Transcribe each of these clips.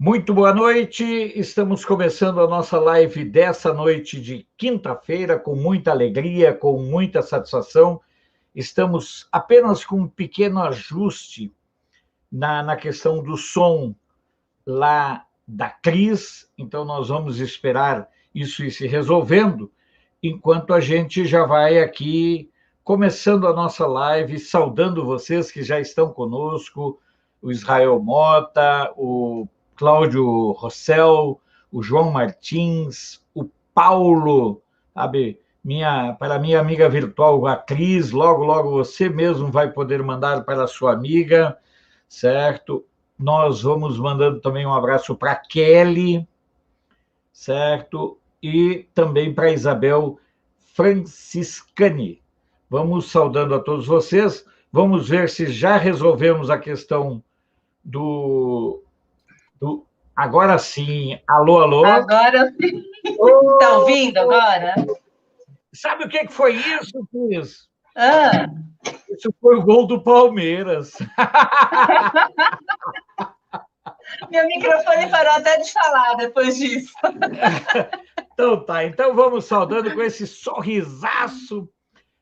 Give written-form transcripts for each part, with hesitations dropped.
Muito boa noite, estamos começando a nossa live dessa noite de quinta-feira com muita alegria, com muita satisfação. Estamos apenas com um pequeno ajuste na questão do som lá da Cris, então nós vamos esperar isso ir se resolvendo, enquanto a gente já vai aqui começando a nossa live, saudando vocês que já estão conosco, o Israel Mota, o Cláudio Rossel, o João Martins, o Paulo, sabe? Para minha amiga virtual, a Cris, logo, logo você mesmo vai poder mandar para a sua amiga, certo? Nós vamos mandando também um abraço para a Kelly, certo? E também para a Isabel Franciscani. Vamos saudando a todos vocês. Vamos ver se já resolvemos a questão do... Agora sim. Alô, alô? Agora sim. Está ouvindo agora? Sabe o que foi isso, Cris? Ah. Isso foi o gol do Palmeiras. Meu microfone parou até de falar depois disso. Então tá, então vamos saudando com esse sorrisaço,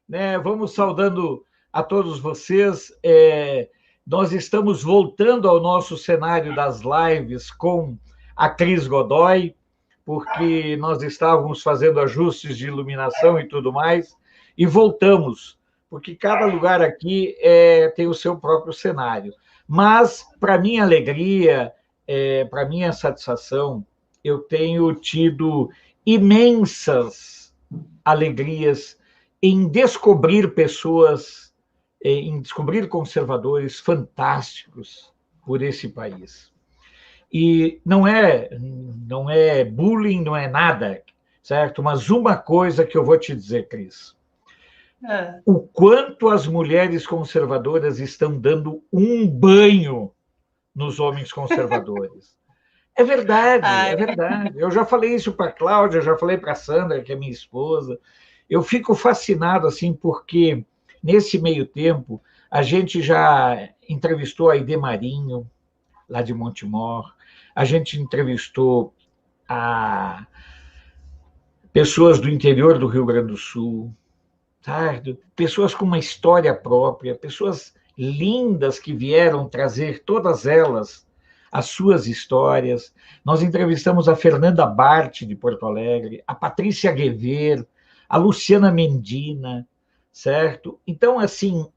né? Vamos saudando a todos vocês. Nós estamos voltando ao nosso cenário das lives com a Cris Godoy, porque nós estávamos fazendo ajustes de iluminação e tudo mais, e voltamos, porque cada lugar aqui tem o seu próprio cenário. Mas, para minha alegria, para minha satisfação, eu tenho tido imensas alegrias em descobrir pessoas, em descobrir conservadores fantásticos por esse país. E não é bullying, não é nada, certo? Mas uma coisa que eu vou te dizer, Cris, o quanto as mulheres conservadoras estão dando um banho nos homens conservadores. É verdade, é verdade. Eu já falei isso para a Cláudia, já falei para a Sandra, que é minha esposa. Eu fico fascinado, assim, porque nesse meio tempo a gente já entrevistou a Aide Marinho, lá de Montemor, a gente entrevistou a pessoas do interior do Rio Grande do Sul, sabe? Pessoas com uma história própria, pessoas lindas que vieram trazer todas elas as suas histórias. Nós entrevistamos a Fernanda Bart, de Porto Alegre, a Patrícia Guever, a Luciana Mendina, certo? Então, assim,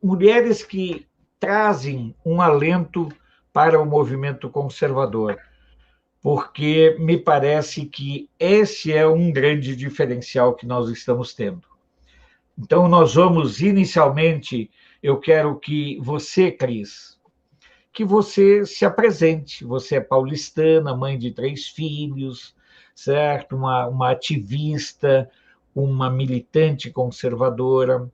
mulheres que trazem um alento para o movimento conservador, porque me parece que esse é um grande diferencial que nós estamos tendo. Então, nós vamos, inicialmente, eu quero que você, Cris, que você se apresente. Você é paulistana, mãe de 3 filhos, certo? Uma ativista, uma militante conservadora.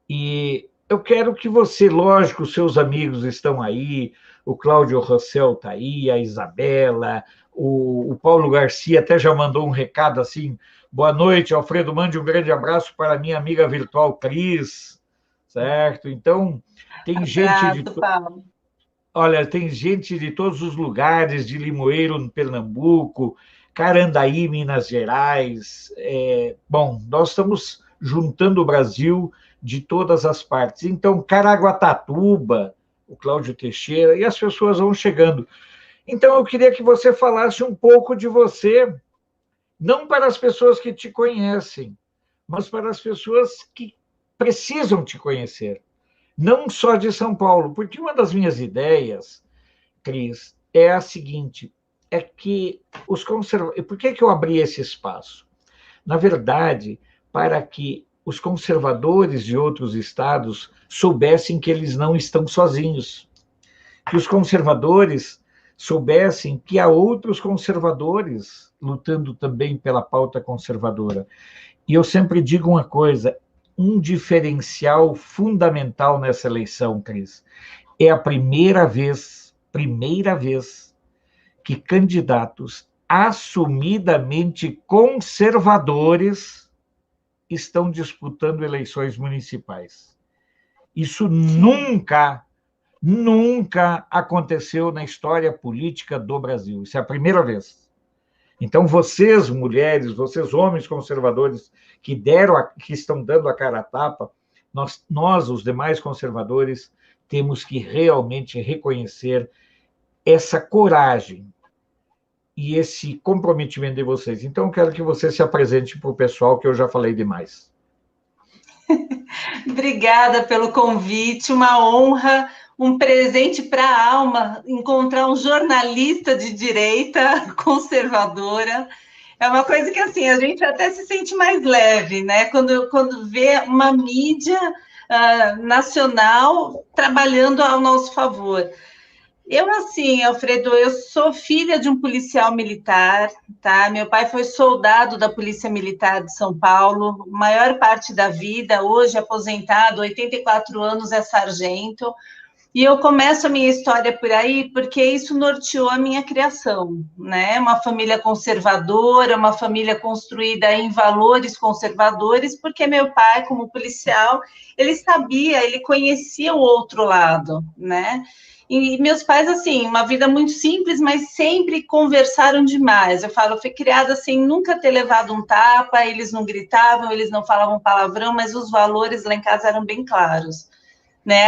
E eu quero que você, lógico, seus amigos estão aí, o Cláudio Rossel está aí, a Isabela, o Paulo Garcia até já mandou um recado assim: boa noite, Alfredo, mande um grande abraço para a minha amiga virtual Cris, certo? Então, tem gente de... Olha, tem gente de todos os lugares, de Limoeiro, no Pernambuco, Carandaí, Minas Gerais. Bom, nós estamos juntando o Brasil de todas as partes. Então, Caraguatatuba, o Cláudio Teixeira, e as pessoas vão chegando. Então, eu queria que você falasse um pouco de você, não para as pessoas que te conhecem, mas para as pessoas que precisam te conhecer, não só de São Paulo, porque uma das minhas ideias, Cris, é a seguinte, é que os conservadores... Por que eu abri esse espaço? Na verdade, para que os conservadores de outros estados soubessem que eles não estão sozinhos, que os conservadores soubessem que há outros conservadores lutando também pela pauta conservadora. E eu sempre digo uma coisa, um diferencial fundamental nessa eleição, Cris, é a primeira vez que candidatos assumidamente conservadores estão disputando eleições municipais. Isso nunca Nunca aconteceu na história política do Brasil. Isso é a primeira vez. Então, vocês, mulheres, vocês, homens conservadores, que estão dando a cara a tapa, nós, os demais conservadores, temos que realmente reconhecer essa coragem e esse comprometimento de vocês. Então, eu quero que você se apresente para o pessoal, que eu já falei demais. Obrigada pelo convite, uma honra, um presente para a alma, encontrar um jornalista de direita conservadora. É uma coisa que, assim, a gente até se sente mais leve, né? Quando vê uma mídia nacional trabalhando ao nosso favor. Eu, assim, Alfredo, eu sou filha de um policial militar, tá? Meu pai foi soldado da Polícia Militar de São Paulo, maior parte da vida, hoje aposentado, 84 anos, é sargento. E eu começo a minha história por aí porque isso norteou a minha criação, né? Uma família conservadora, uma família construída em valores conservadores, porque meu pai, como policial, ele sabia, ele conhecia o outro lado, né? E meus pais, assim, uma vida muito simples, mas sempre conversaram demais. Eu falo, eu fui criada sem nunca ter levado um tapa, eles não gritavam, eles não falavam palavrão, mas os valores lá em casa eram bem claros. Né,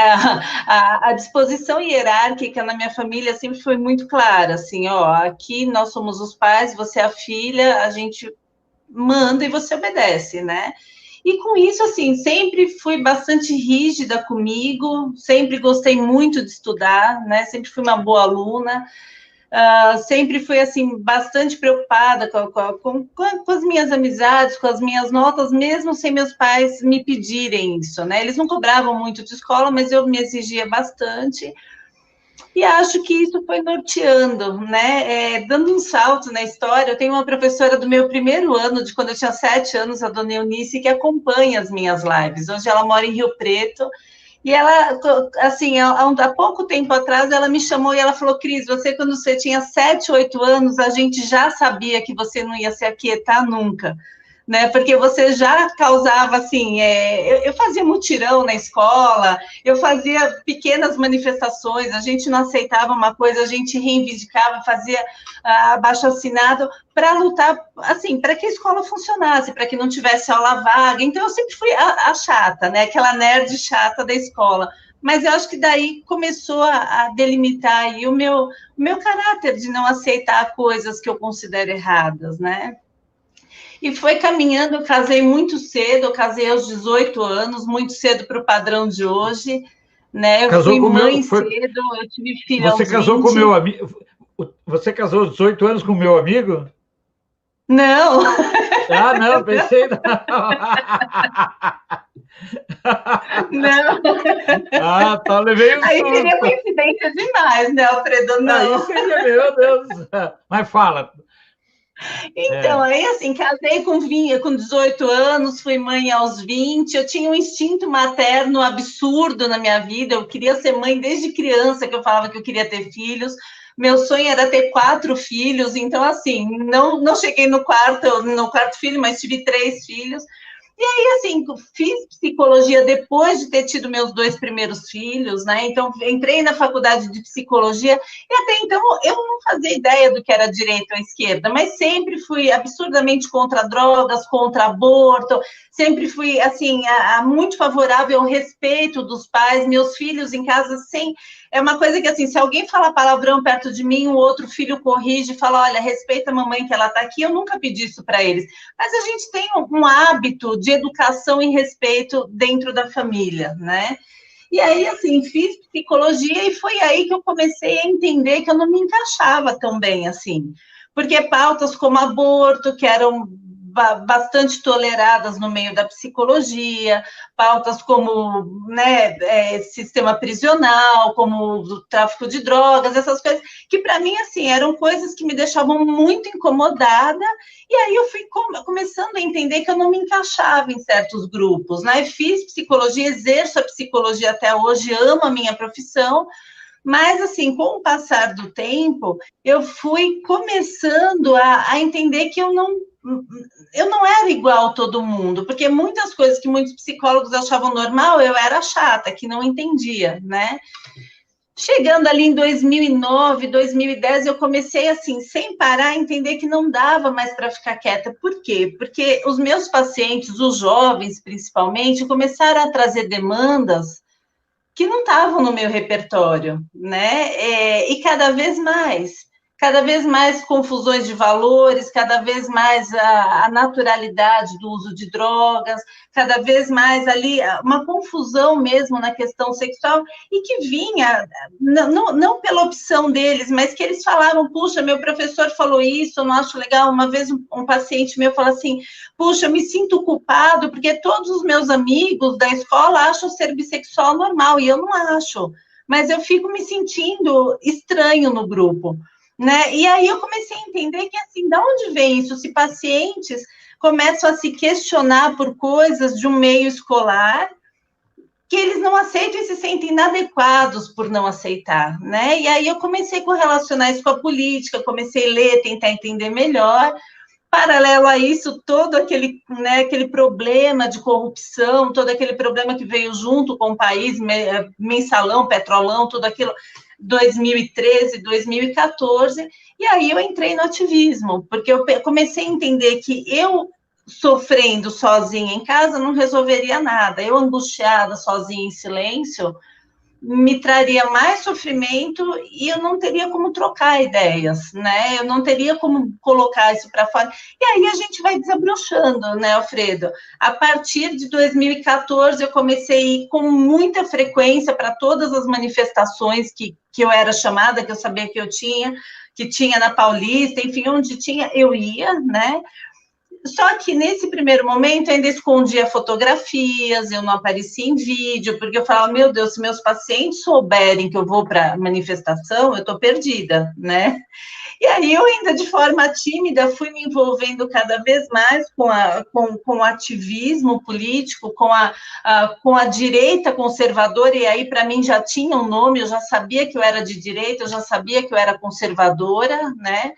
a disposição hierárquica na minha família sempre foi muito clara, assim, ó, aqui nós somos os pais, você é a filha, a gente manda e você obedece, né? E com isso, assim, sempre fui bastante rígida comigo, sempre gostei muito de estudar, né? Sempre fui uma boa aluna, sempre fui, assim, bastante preocupada com as minhas amizades, com as minhas notas, mesmo sem meus pais me pedirem isso, né? Eles não cobravam muito de escola, mas eu me exigia bastante. E acho que isso foi norteando, né? Dando um salto na história, eu tenho uma professora do meu primeiro ano, de quando eu tinha 7 anos, a dona Eunice, que acompanha as minhas lives. Hoje ela mora em Rio Preto, e ela, assim, há pouco tempo atrás, ela me chamou e ela falou, Cris, você, quando você tinha 7, 8 anos, a gente já sabia que você não ia se aquietar nunca, né? Porque você já causava, assim, eu fazia mutirão na escola, eu fazia pequenas manifestações, a gente não aceitava uma coisa, a gente reivindicava, fazia abaixo-assinado para lutar, assim, para que a escola funcionasse, para que não tivesse aula vaga. Então, eu sempre fui a chata, né? Aquela nerd chata da escola. Mas eu acho que daí começou a delimitar aí o meu caráter de não aceitar coisas que eu considero erradas, né? E foi caminhando, eu casei muito cedo, eu casei aos 18 anos, muito cedo para o padrão de hoje, né? Eu fui mãe cedo, eu tive filho aos 20. Você casou com o meu amigo? Você casou aos 18 anos com o meu amigo? Não. Ah, não, pensei não. Não. Ah, tá, levei um Aí susto. seria coincidência demais, né, Alfredo? Não. Aí seria, meu Deus. Mas fala. Então, aí assim, casei com 18 anos, fui mãe aos 20, eu tinha um instinto materno absurdo na minha vida, eu queria ser mãe desde criança, que eu falava que eu queria ter filhos, meu sonho era ter 4 filhos, então assim, não cheguei no quarto filho, mas tive 3 filhos. E aí, assim, fiz psicologia depois de ter tido meus 2 primeiros filhos, né? Então, entrei na faculdade de psicologia e até então eu não fazia ideia do que era direita ou esquerda, mas sempre fui absurdamente contra drogas, contra aborto, sempre fui, assim, muito favorável ao respeito dos pais, meus filhos em casa sem... É uma coisa que, assim, se alguém fala palavrão perto de mim, o outro filho corrige e fala, olha, respeita a mamãe que ela está aqui, eu nunca pedi isso para eles. Mas a gente tem um hábito de educação e respeito dentro da família, né? E aí, assim, fiz psicologia e foi aí que eu comecei a entender que eu não me encaixava tão bem, assim. Porque pautas como aborto, que eram bastante toleradas no meio da psicologia, pautas como, né, sistema prisional, como o tráfico de drogas, essas coisas, que para mim, assim, eram coisas que me deixavam muito incomodada, e aí eu fui começando a entender que eu não me encaixava em certos grupos, né, fiz psicologia, exerço a psicologia até hoje, amo a minha profissão, mas, assim, com o passar do tempo, eu fui começando a entender que eu não era igual a todo mundo, porque muitas coisas que muitos psicólogos achavam normal, eu era chata, que não entendia, né? Chegando ali em 2009, 2010, eu comecei, assim, sem parar, a entender que não dava mais para ficar quieta. Por quê? Porque os meus pacientes, os jovens principalmente, começaram a trazer demandas que não estavam no meu repertório, né? E cada vez mais confusões de valores, cada vez mais a naturalidade do uso de drogas, cada vez mais ali uma confusão mesmo na questão sexual, e que vinha, não pela opção deles, mas que eles falavam, puxa, meu professor falou isso, eu não acho legal. Uma vez um paciente meu falou assim, puxa, eu me sinto culpado, porque todos os meus amigos da escola acham ser bissexual normal, e eu não acho, mas eu fico me sentindo estranho no grupo, né? E aí eu comecei a entender que, assim, de onde vem isso? Se pacientes começam a se questionar por coisas de um meio escolar, que eles não aceitam e se sentem inadequados por não aceitar, né? E aí eu comecei a correlacionar isso com a política, comecei a ler, tentar entender melhor. Paralelo a isso, todo aquele, né, aquele problema de corrupção, todo aquele problema que veio junto com o país, mensalão, petrolão, tudo aquilo, 2013, 2014, e aí eu entrei no ativismo, porque eu comecei a entender que eu sofrendo sozinha em casa não resolveria nada, eu angustiada sozinha em silêncio, me traria mais sofrimento e eu não teria como trocar ideias, né? Eu não teria como colocar isso para fora. E aí a gente vai desabrochando, né, Alfredo? A partir de 2014, eu comecei a ir com muita frequência para todas as manifestações que eu era chamada, que eu sabia que tinha na Paulista, enfim, onde tinha, eu ia, né? Só que nesse primeiro momento eu ainda escondia fotografias, eu não aparecia em vídeo, porque eu falava, meu Deus, se meus pacientes souberem que eu vou para manifestação, eu estou perdida, né? E aí eu ainda, de forma tímida, fui me envolvendo cada vez mais com o ativismo político, com a direita conservadora, e aí para mim já tinha um nome, eu já sabia que eu era de direita, eu já sabia que eu era conservadora, né?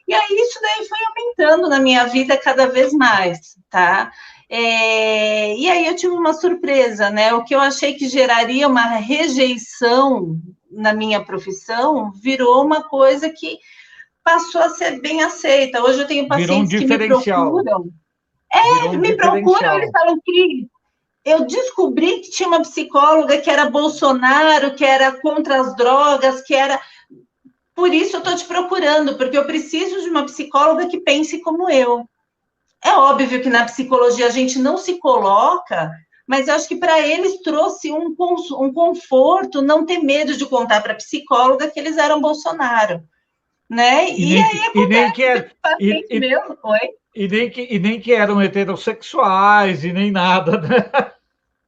E aí isso daí foi aumentando na minha vida cada vez mais, tá? E aí eu tive uma surpresa, né? O que eu achei que geraria uma rejeição na minha profissão virou uma coisa que passou a ser bem aceita. Hoje eu tenho Virou um pacientes que diferencial. me procuram, eles falam que eu descobri que tinha uma psicóloga que era Bolsonaro, que era contra as drogas, que era... Por isso eu estou te procurando, porque eu preciso de uma psicóloga que pense como eu. É óbvio que na psicologia a gente não se coloca, mas eu acho que para eles trouxe um conforto não ter medo de contar para a psicóloga que eles eram Bolsonaro, né? E aí acontece e nem que eram heterossexuais e nem nada, né?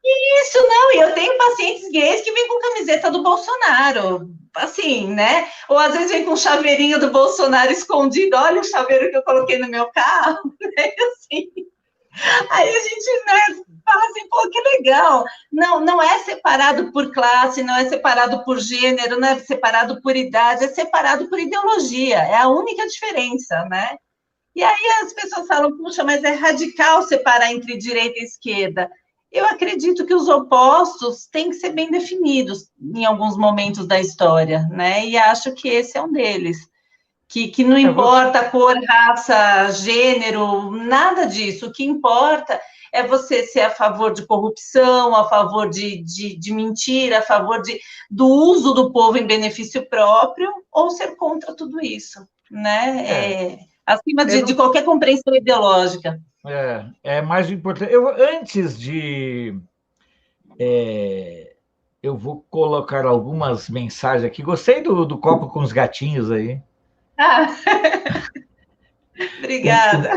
Isso, não, e eu tenho pacientes gays que vêm com camiseta do Bolsonaro, assim, né? Ou às vezes vem com um chaveirinho do Bolsonaro escondido, olha o chaveiro que eu coloquei no meu carro, né? Assim. Aí a gente, né, fala assim, pô, que legal. Não é separado por classe, não é separado por gênero, não é separado por idade, é separado por ideologia, é a única diferença, né? E aí as pessoas falam, puxa, mas é radical separar entre direita e esquerda. Eu acredito que os opostos têm que ser bem definidos em alguns momentos da história, né? E acho que esse é um deles. Que não importa cor, raça, gênero, nada disso. O que importa é você ser a favor de corrupção, a favor de mentira, a favor do uso do povo em benefício próprio, ou ser contra tudo isso, né? Acima de qualquer compreensão ideológica. É mais importante. Antes de... eu vou colocar algumas mensagens aqui. Gostei do copo com os gatinhos aí. Ah, obrigada.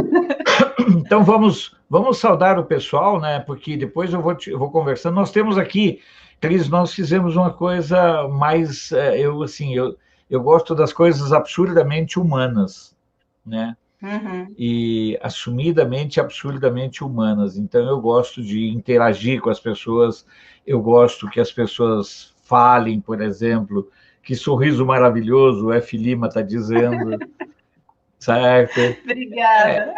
Então vamos saudar o pessoal, né? Porque depois eu vou conversando. Nós temos aqui, Cris, nós fizemos uma coisa mais, eu gosto das coisas absurdamente humanas, né? Uhum. E assumidamente, absurdamente humanas. Então eu gosto de interagir com as pessoas. Eu gosto que as pessoas falem, por exemplo, que sorriso maravilhoso o F. Lima está dizendo. Certo? Obrigada.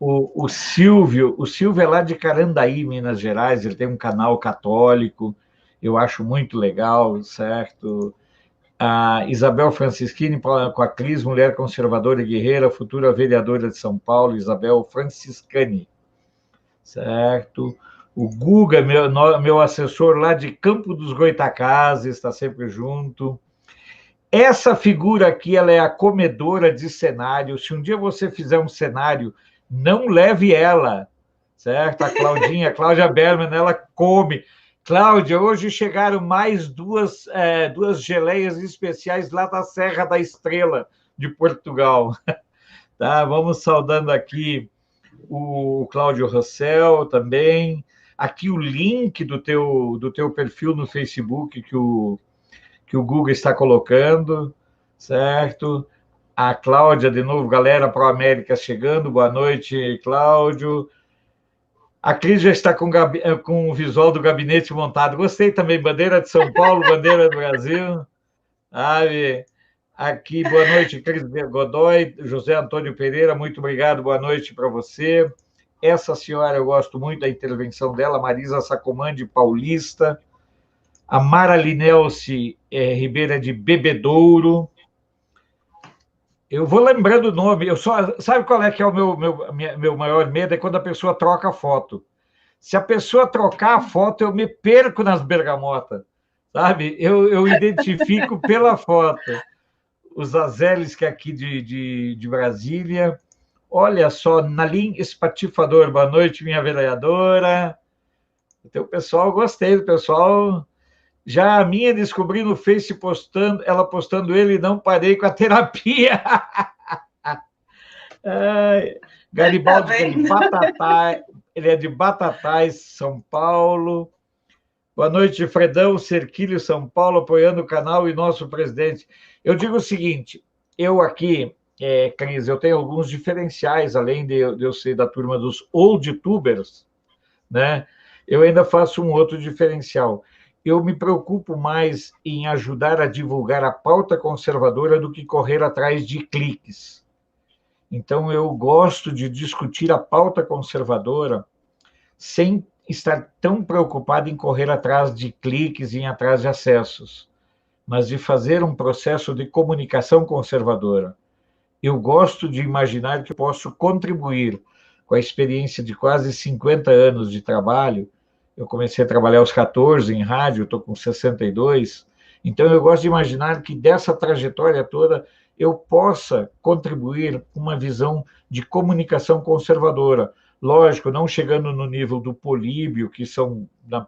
O Silvio é lá de Carandaí, Minas Gerais, ele tem um canal católico, eu acho muito legal, certo? a Isabel Francischini com a Cris, mulher conservadora e guerreira, futura vereadora de São Paulo, Isabel Franciscani, certo? O Guga, meu assessor lá de Campo dos Goitacazes, está sempre junto. Essa figura aqui, ela é a comedora de cenário. Se um dia você fizer um cenário, não leve ela, certo? A Cláudia Berman, ela come. Cláudia, hoje chegaram mais duas geleias especiais lá da Serra da Estrela, de Portugal. Tá? Vamos saudando aqui o Cláudio Rossel também. Aqui o link do teu perfil no Facebook que o Google está colocando, certo? A Cláudia, de novo, galera Pro América chegando. Boa noite, Cláudio. A Cris já está com o visual do gabinete montado. Gostei também, bandeira de São Paulo, bandeira do Brasil. Aqui, boa noite, Cris Godoy, José Antônio Pereira, muito obrigado, boa noite para você. Essa senhora, eu gosto muito da intervenção dela, Marisa Sacomandi, paulista. A Mara Linelce Ribeira de Bebedouro. Eu vou lembrando o nome. Sabe qual é que é o meu maior medo? É quando a pessoa troca a foto. Se a pessoa trocar a foto, eu me perco nas bergamotas, sabe? Eu identifico pela foto. Os Azeles, que é aqui de Brasília. Olha só, Nalim Espatifador, boa noite, minha vereadora. Então, pessoal, gostei do pessoal. Já a minha descobri no Face ela postando ele, não parei com a terapia. Garibaldi, ele é de Batatais, São Paulo. Boa noite, Fredão, Cerquilho, São Paulo, apoiando o canal e nosso presidente. Eu digo o seguinte, eu aqui, Cris, eu tenho alguns diferenciais, além de eu ser da turma dos old tubers, né? Eu ainda faço um outro diferencial. Eu me preocupo mais em ajudar a divulgar a pauta conservadora do que correr atrás de cliques. Então, eu gosto de discutir a pauta conservadora sem estar tão preocupado em correr atrás de cliques e atrás de acessos, mas de fazer um processo de comunicação conservadora. Eu gosto de imaginar que posso contribuir com a experiência de quase 50 anos de trabalho. Eu comecei a trabalhar aos 14 em rádio, estou com 62. Então, eu gosto de imaginar que dessa trajetória toda eu possa contribuir com uma visão de comunicação conservadora. Lógico, não chegando no nível do Políbio, que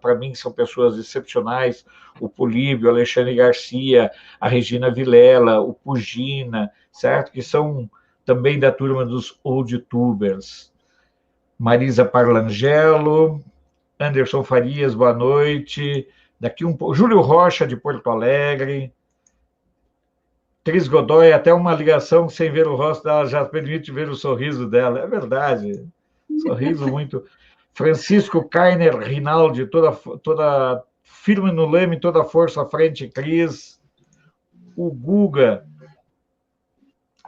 para mim, são pessoas excepcionais. O Políbio, Alexandre Garcia, a Regina Vilela, o Pugina, certo? Que são também da turma dos old tubers. Marisa Parlangelo, Anderson Farias, boa noite. Daqui um pouco, Júlio Rocha, de Porto Alegre. Cris Godoy, até uma ligação sem ver o rosto dela já permite ver o sorriso dela. É verdade. Sorriso muito. Francisco Kainer Rinaldi, toda firme no leme, toda força à frente, Cris. O Guga.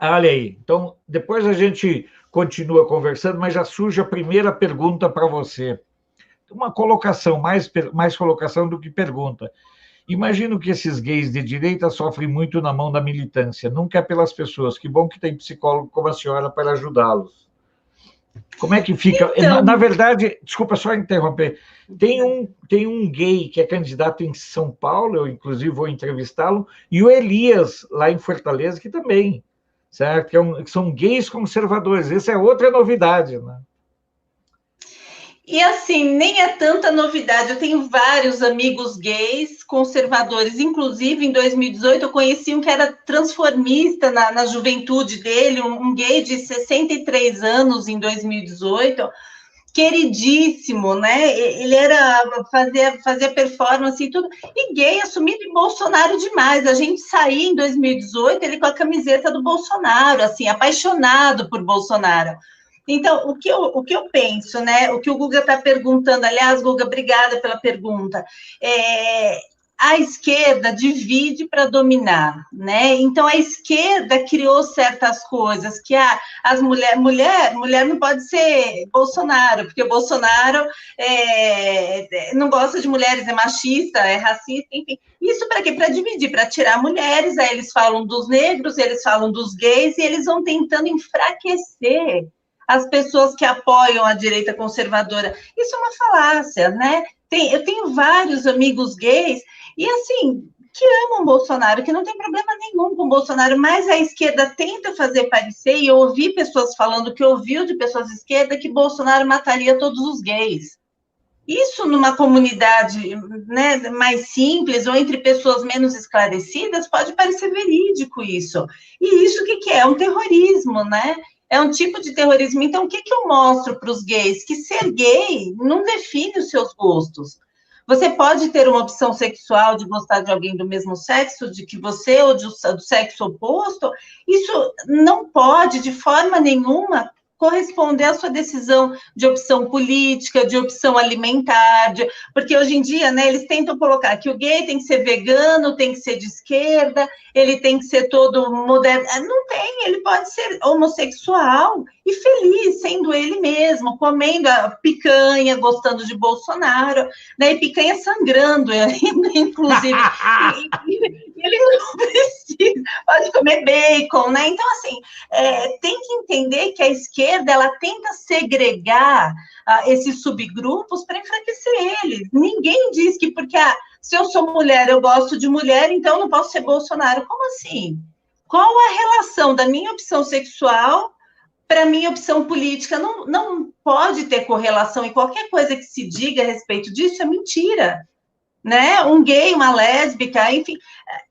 Olha aí. Então, depois a gente continua conversando, mas já surge a primeira pergunta para você. Uma colocação, mais colocação do que pergunta. Imagino que esses gays de direita sofrem muito na mão da militância, nunca é pelas pessoas. Que bom que tem psicólogo como a senhora para ajudá-los. Como é que fica? Então... Na verdade, desculpa só interromper, tem um gay que é candidato em São Paulo, eu inclusive vou entrevistá-lo, e o Elias, lá em Fortaleza, que também, certo? Que são gays conservadores. Essa é outra novidade, né? E assim, nem é tanta novidade. Eu tenho vários amigos gays conservadores. Inclusive, em 2018, eu conheci um que era transformista na juventude dele, um gay de 63 anos em 2018, queridíssimo, né? Ele fazia performance e tudo. E gay assumido em Bolsonaro demais. A gente saía em 2018, ele com a camiseta do Bolsonaro, assim, apaixonado por Bolsonaro. Então, o que eu penso, né? O que o Guga está perguntando, aliás, Guga, obrigada pela pergunta. a esquerda divide para dominar, né? Então a esquerda criou certas coisas que as mulher não pode ser Bolsonaro, porque o Bolsonaro não gosta de mulheres, é machista, é racista, enfim. Isso para quê? Para dividir, para tirar mulheres, aí eles falam dos negros, eles falam dos gays, e eles vão tentando enfraquecer as pessoas que apoiam a direita conservadora. Isso é uma falácia, né? Eu tenho vários amigos gays, e assim, que amam Bolsonaro, que não tem problema nenhum com Bolsonaro, mas a esquerda tenta fazer parecer, e eu ouvi pessoas falando que ouviu de pessoas de esquerda que Bolsonaro mataria todos os gays. Isso numa comunidade, né, mais simples ou entre pessoas menos esclarecidas pode parecer verídico isso. E isso o que é? É um terrorismo, né? É um tipo de terrorismo. Então, o que eu mostro para os gays? Que ser gay não define os seus gostos. Você pode ter uma opção sexual de gostar de alguém do mesmo sexo, de que você, ou do sexo oposto, isso não pode, de forma nenhuma, corresponder à sua decisão de opção política, de opção alimentar, porque hoje em dia, né, eles tentam colocar que o gay tem que ser vegano, tem que ser de esquerda, ele tem que ser todo moderno. Não tem, ele pode ser homossexual e feliz, sendo ele mesmo, comendo a picanha, gostando de Bolsonaro, né, e picanha sangrando, inclusive. Ele não precisa, pode comer bacon, né? Então, assim, tem que entender que a esquerda, ela tenta segregar esses subgrupos para enfraquecer eles. Ninguém diz que porque se eu sou mulher, eu gosto de mulher, então não posso ser Bolsonaro. Como assim? Qual a relação da minha opção sexual para a minha opção política? Não pode ter correlação, e qualquer coisa que se diga a respeito disso é mentira. Né? Um gay, uma lésbica, enfim,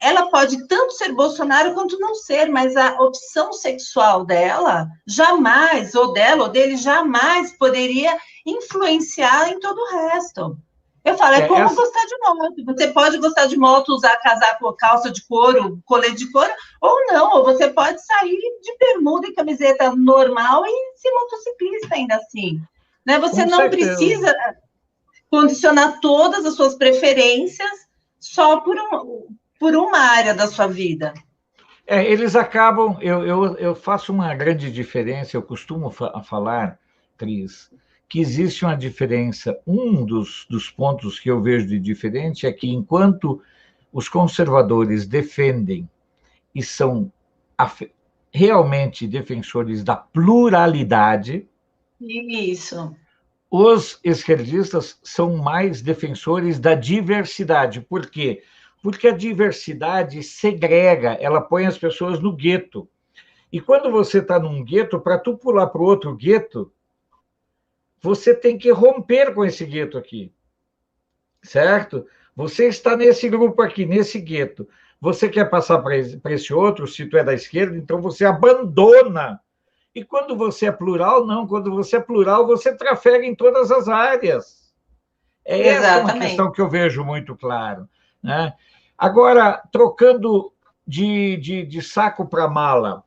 ela pode tanto ser Bolsonaro quanto não ser, mas a opção sexual dela jamais, ou dela ou dele, jamais poderia influenciar em todo o resto. Eu falo, é como gostar de moto. Você pode gostar de moto, usar casaco, calça de couro, colete de couro, ou não, ou você pode sair de bermuda e camiseta normal e ser motociclista ainda assim. Né? Você não precisa condicionar todas as suas preferências só por uma área da sua vida. Eles acabam, eu faço uma grande diferença, eu costumo falar, Cris, que existe uma diferença. Um dos pontos que eu vejo de diferente é que enquanto os conservadores defendem e são realmente defensores da pluralidade, isso. Os esquerdistas são mais defensores da diversidade. Por quê? Porque a diversidade segrega, ela põe as pessoas no gueto. E quando você está num gueto, para tu pular para o outro gueto, você tem que romper com esse gueto aqui. Certo? Você está nesse grupo aqui, nesse gueto. Você quer passar para esse outro, se tu é da esquerda, então você abandona. E quando você é plural, não. Quando você é plural, você trafega em todas as áreas. Essa uma questão que eu vejo muito claro. Né? Agora, trocando de saco para mala,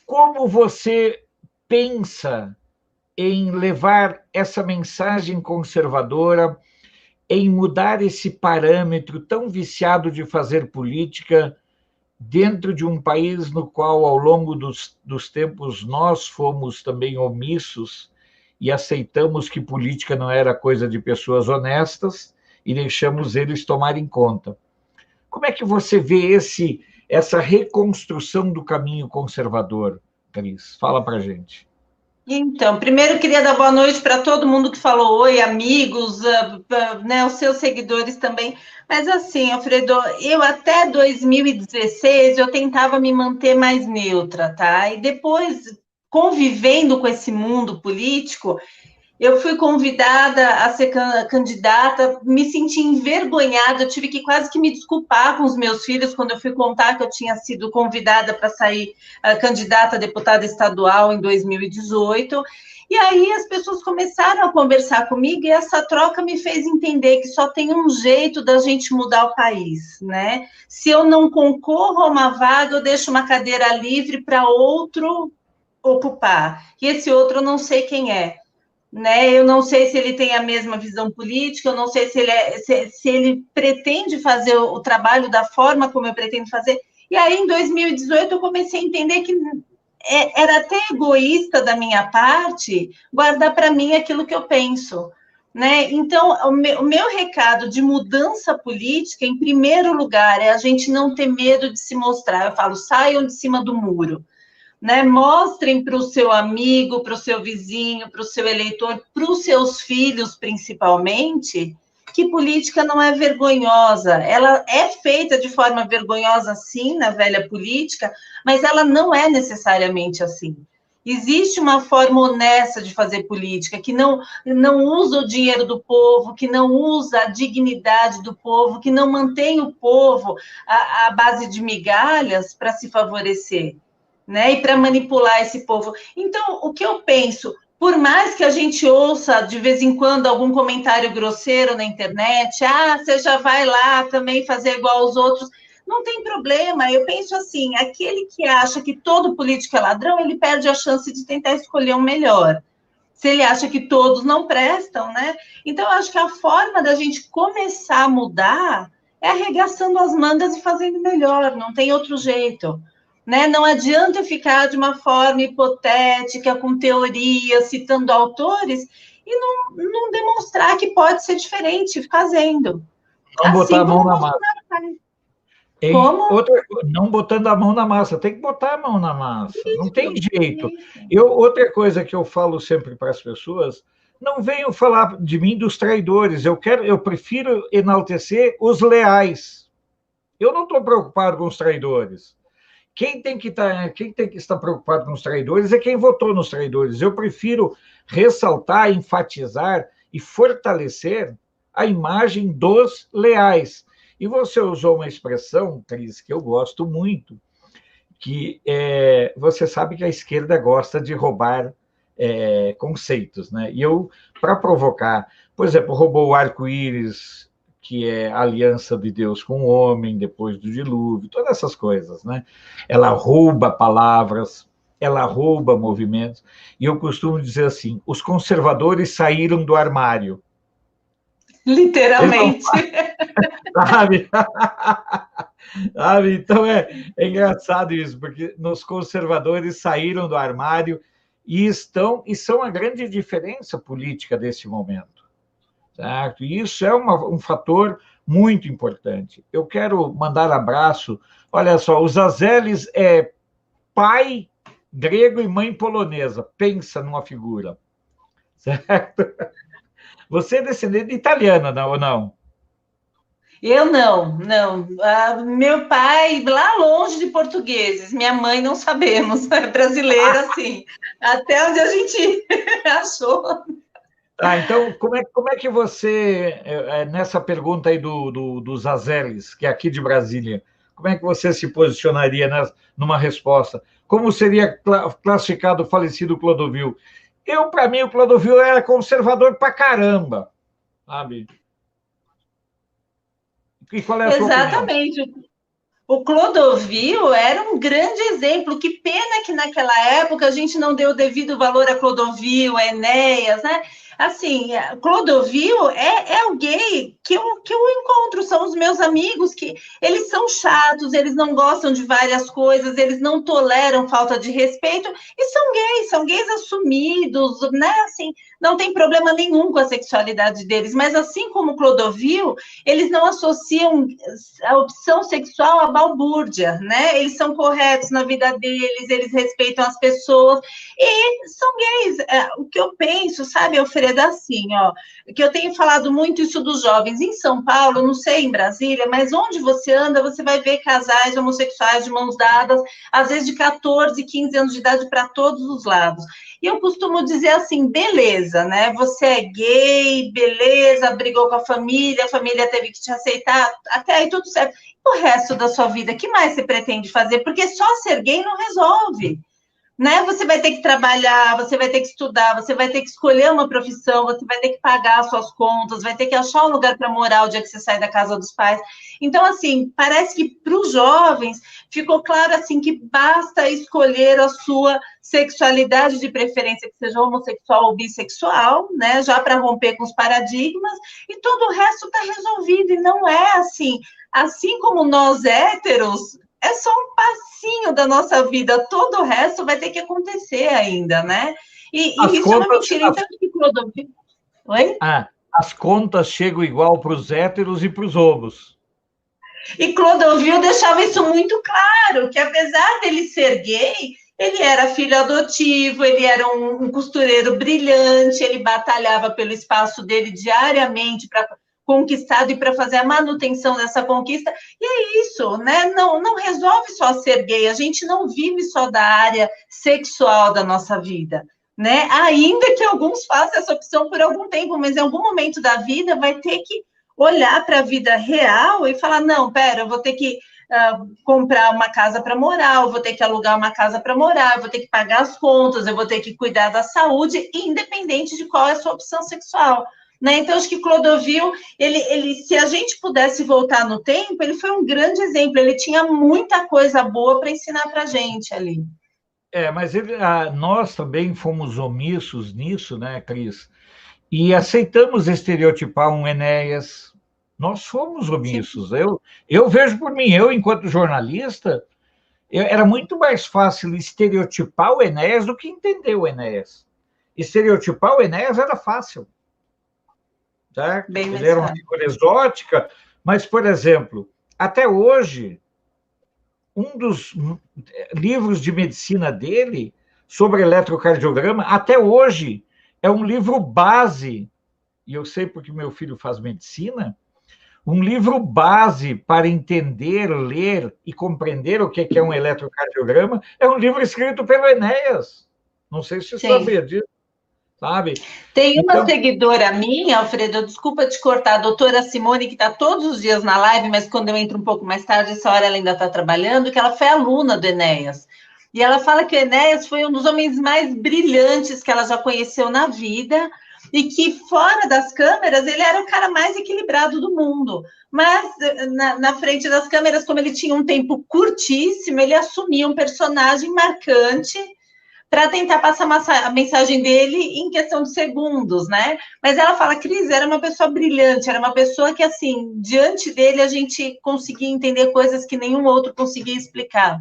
como você pensa em levar essa mensagem conservadora, em mudar esse parâmetro tão viciado de fazer política dentro de um país no qual, ao longo dos tempos, nós fomos também omissos e aceitamos que política não era coisa de pessoas honestas e deixamos eles tomarem conta. Como é que você vê essa reconstrução do caminho conservador, Cris? Fala para a gente. Então, primeiro eu queria dar boa noite para todo mundo que falou oi, amigos, né, os seus seguidores também. Mas assim, Alfredo, eu até 2016 eu tentava me manter mais neutra, tá? E depois, convivendo com esse mundo político, eu fui convidada a ser candidata, me senti envergonhada, eu tive que quase que me desculpar com os meus filhos quando eu fui contar que eu tinha sido convidada para sair candidata a deputada estadual em 2018. E aí as pessoas começaram a conversar comigo e essa troca me fez entender que só tem um jeito da gente mudar o país, né? Se eu não concorro a uma vaga, eu deixo uma cadeira livre para outro ocupar. E esse outro eu não sei quem é. né? Eu não sei se ele tem a mesma visão política, eu não sei se ele pretende fazer o trabalho da forma como eu pretendo fazer. E aí, em 2018, eu comecei a entender que era até egoísta da minha parte guardar para mim aquilo que eu penso, né? Então, o meu recado de mudança política, em primeiro lugar, é a gente não ter medo de se mostrar. Eu falo, saiam de cima do muro, né? Mostrem para o seu amigo, para o seu vizinho, para o seu eleitor, para os seus filhos, principalmente, que política não é vergonhosa. Ela é feita de forma vergonhosa, sim, na velha política, mas ela não é necessariamente assim. Existe uma forma honesta de fazer política, que não usa o dinheiro do povo, que não usa a dignidade do povo, que não mantém o povo à base de migalhas para se favorecer, né? E para manipular esse povo. Então, o que eu penso, por mais que a gente ouça de vez em quando algum comentário grosseiro na internet, você já vai lá também fazer igual aos outros, não tem problema. Eu penso assim, aquele que acha que todo político é ladrão, ele perde a chance de tentar escolher um melhor. Se ele acha que todos não prestam, né? Então, eu acho que a forma da gente começar a mudar é arregaçando as mangas e fazendo melhor, não tem outro jeito. Né? Não adianta ficar de uma forma hipotética, com teorias, citando autores, e não demonstrar que pode ser diferente fazendo. Não botar a mão na massa. Como? Não botando a mão na massa, tem que botar a mão na massa, não tem jeito. Outra coisa que eu falo sempre para as pessoas, não venham falar de mim dos traidores, eu prefiro enaltecer os leais. Eu não estou preocupado com os traidores. Quem tem que estar preocupado com os traidores é quem votou nos traidores. Eu prefiro ressaltar, enfatizar e fortalecer a imagem dos leais. E você usou uma expressão, Cris, que eu gosto muito, que você sabe que a esquerda gosta de roubar conceitos, né? E eu, para provocar, por exemplo, roubou o arco-íris, que é a aliança de Deus com o homem depois do dilúvio, todas essas coisas, né? Ela rouba palavras, ela rouba movimentos, e eu costumo dizer assim, os conservadores saíram do armário. Literalmente. Sabe? Sabe? Então é engraçado isso, porque os conservadores saíram do armário e são a grande diferença política desse momento. Certo? E isso é um fator muito importante. Eu quero mandar abraço. Olha só, o Zazeles é pai grego e mãe polonesa. Pensa numa figura. Certo? Você é descendente de italiana, não, ou não? Eu não. Meu pai, lá longe de portugueses, minha mãe não sabemos, é brasileira, sim, até onde a gente achou. Então, como é que você, nessa pergunta aí dos Azelis, que é aqui de Brasília, como é que você se posicionaria numa resposta? Como seria classificado o falecido Clodovil? Para mim, o Clodovil era conservador pra caramba, sabe? E qual é a sua opinião? Exatamente. O Clodovil era um grande exemplo. Que pena que naquela época a gente não deu o devido valor a Clodovil, a Enéas, né? Assim, Clodovil é o gay que eu encontro, são os meus amigos que eles são chatos, eles não gostam de várias coisas, eles não toleram falta de respeito e são gays assumidos, né? Assim, não tem problema nenhum com a sexualidade deles, mas assim como Clodovil, eles não associam a opção sexual à balbúrdia, né? Eles são corretos na vida deles, eles respeitam as pessoas e são gays. O que eu penso, sabe, Alfredo, assim, ó, que eu tenho falado muito isso dos jovens em São Paulo, não sei em Brasília, mas onde você anda, você vai ver casais homossexuais de mãos dadas, às vezes de 14, 15 anos de idade para todos os lados. E eu costumo dizer assim, beleza, né? Você é gay, beleza, brigou com a família teve que te aceitar, até aí tudo certo. E o resto da sua vida, o que mais você pretende fazer? Porque só ser gay não resolve. né? Você vai ter que trabalhar, você vai ter que estudar, você vai ter que escolher uma profissão, você vai ter que pagar as suas contas, vai ter que achar um lugar para morar o dia que você sai da casa dos pais. Então, assim, parece que para os jovens ficou claro assim que basta escolher a sua sexualidade de preferência, que seja homossexual ou bissexual, né? Já para romper com os paradigmas, e todo o resto está resolvido. E não é assim. Assim como nós héteros, é só um passinho da nossa vida, todo o resto vai ter que acontecer ainda, né? As E isso é uma contas, mentira. Então, que Clodovil... Oi? as contas chegam igual para os héteros e para os homos. E Clodovil deixava isso muito claro, que apesar dele ser gay, ele era filho adotivo, ele era um costureiro brilhante, ele batalhava pelo espaço dele diariamente para conquistado e para fazer a manutenção dessa conquista. E é isso, né? Não resolve só ser gay, a gente não vive só da área sexual da nossa vida, né? Ainda que alguns façam essa opção por algum tempo, mas em algum momento da vida vai ter que olhar para a vida real e falar, não, pera, eu vou ter que comprar uma casa para morar, eu vou ter que alugar uma casa para morar, eu vou ter que pagar as contas, eu vou ter que cuidar da saúde, independente de qual é a sua opção sexual. Né? Então, acho que Clodovil, se a gente pudesse voltar no tempo, ele foi um grande exemplo, ele tinha muita coisa boa para ensinar para a gente ali. Mas nós também fomos omissos nisso, né, Cris? E aceitamos estereotipar um Enéas. Nós fomos omissos. Eu vejo por mim, eu, enquanto jornalista, era muito mais fácil estereotipar o Enéas do que entender o Enéas. Estereotipar o Enéas era fácil. Certo? Ele era uma figura exótica, mas, por exemplo, até hoje, um dos livros de medicina dele, sobre eletrocardiograma, até hoje, é um livro base, e eu sei porque meu filho faz medicina, um livro base para entender, ler e compreender o que é um eletrocardiograma, é um livro escrito pelo Enéas. Não sei se você sabia disso, sabe? Tem uma seguidora minha, Alfredo, desculpa te cortar, a doutora Simone, que está todos os dias na live, mas quando eu entro um pouco mais tarde, essa hora ela ainda está trabalhando, que ela foi aluna do Enéas. E ela fala que o Enéas foi um dos homens mais brilhantes que ela já conheceu na vida, e que fora das câmeras ele era o cara mais equilibrado do mundo. Mas na frente das câmeras, como ele tinha um tempo curtíssimo, ele assumia um personagem marcante para tentar passar a mensagem dele em questão de segundos, né? Mas ela fala, Cris, era uma pessoa brilhante, era uma pessoa que, assim, diante dele a gente conseguia entender coisas que nenhum outro conseguia explicar.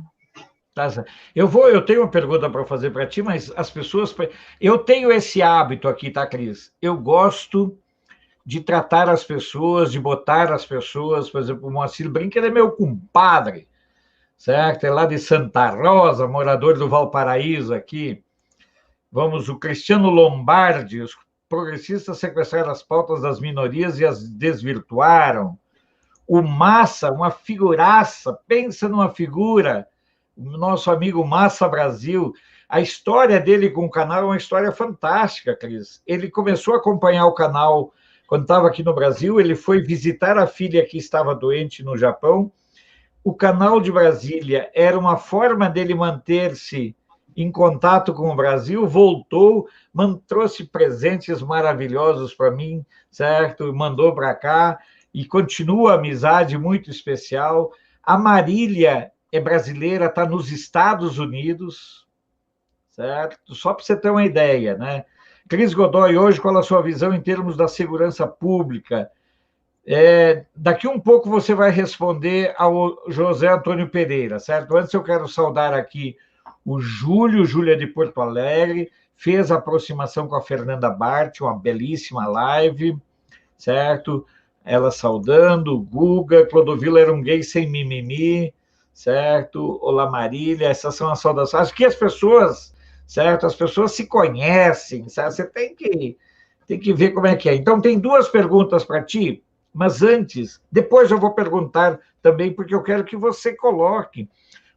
Eu tenho uma pergunta para fazer para ti, mas as pessoas... Eu tenho esse hábito aqui, tá, Cris? Eu gosto de tratar as pessoas, de botar as pessoas, por exemplo, o Moacir Brinca, ele é meu compadre, certo? É lá de Santa Rosa, morador do Valparaíso aqui. Vamos, o Cristiano Lombardi, os progressistas sequestraram as pautas das minorias e as desvirtuaram. O Massa, uma figuraça, pensa numa figura... nosso amigo Massa Brasil, a história dele com o canal é uma história fantástica, Cris. Ele começou a acompanhar o canal quando estava aqui no Brasil, ele foi visitar a filha que estava doente no Japão. O canal de Brasília era uma forma dele manter-se em contato com o Brasil, voltou, trouxe presentes maravilhosos para mim, certo? Mandou para cá, e continua a amizade muito especial. A Marília é brasileira, está nos Estados Unidos, certo? Só para você ter uma ideia, né? Cris Godoy, hoje, qual a sua visão em termos da segurança pública? Daqui um pouco você vai responder ao José Antônio Pereira, certo? Antes eu quero saudar aqui o Júlia de Porto Alegre, fez a aproximação com a Fernanda Bart, uma belíssima live, certo? Ela saudando, o Guga, Clodovil era um gay sem mimimi, certo? Olá, Marília, essas são as saudações. Acho que as pessoas, certo? As pessoas se conhecem, certo? Você tem que ver como é que é. Então, tem duas perguntas para ti, mas antes, depois eu vou perguntar também, porque eu quero que você coloque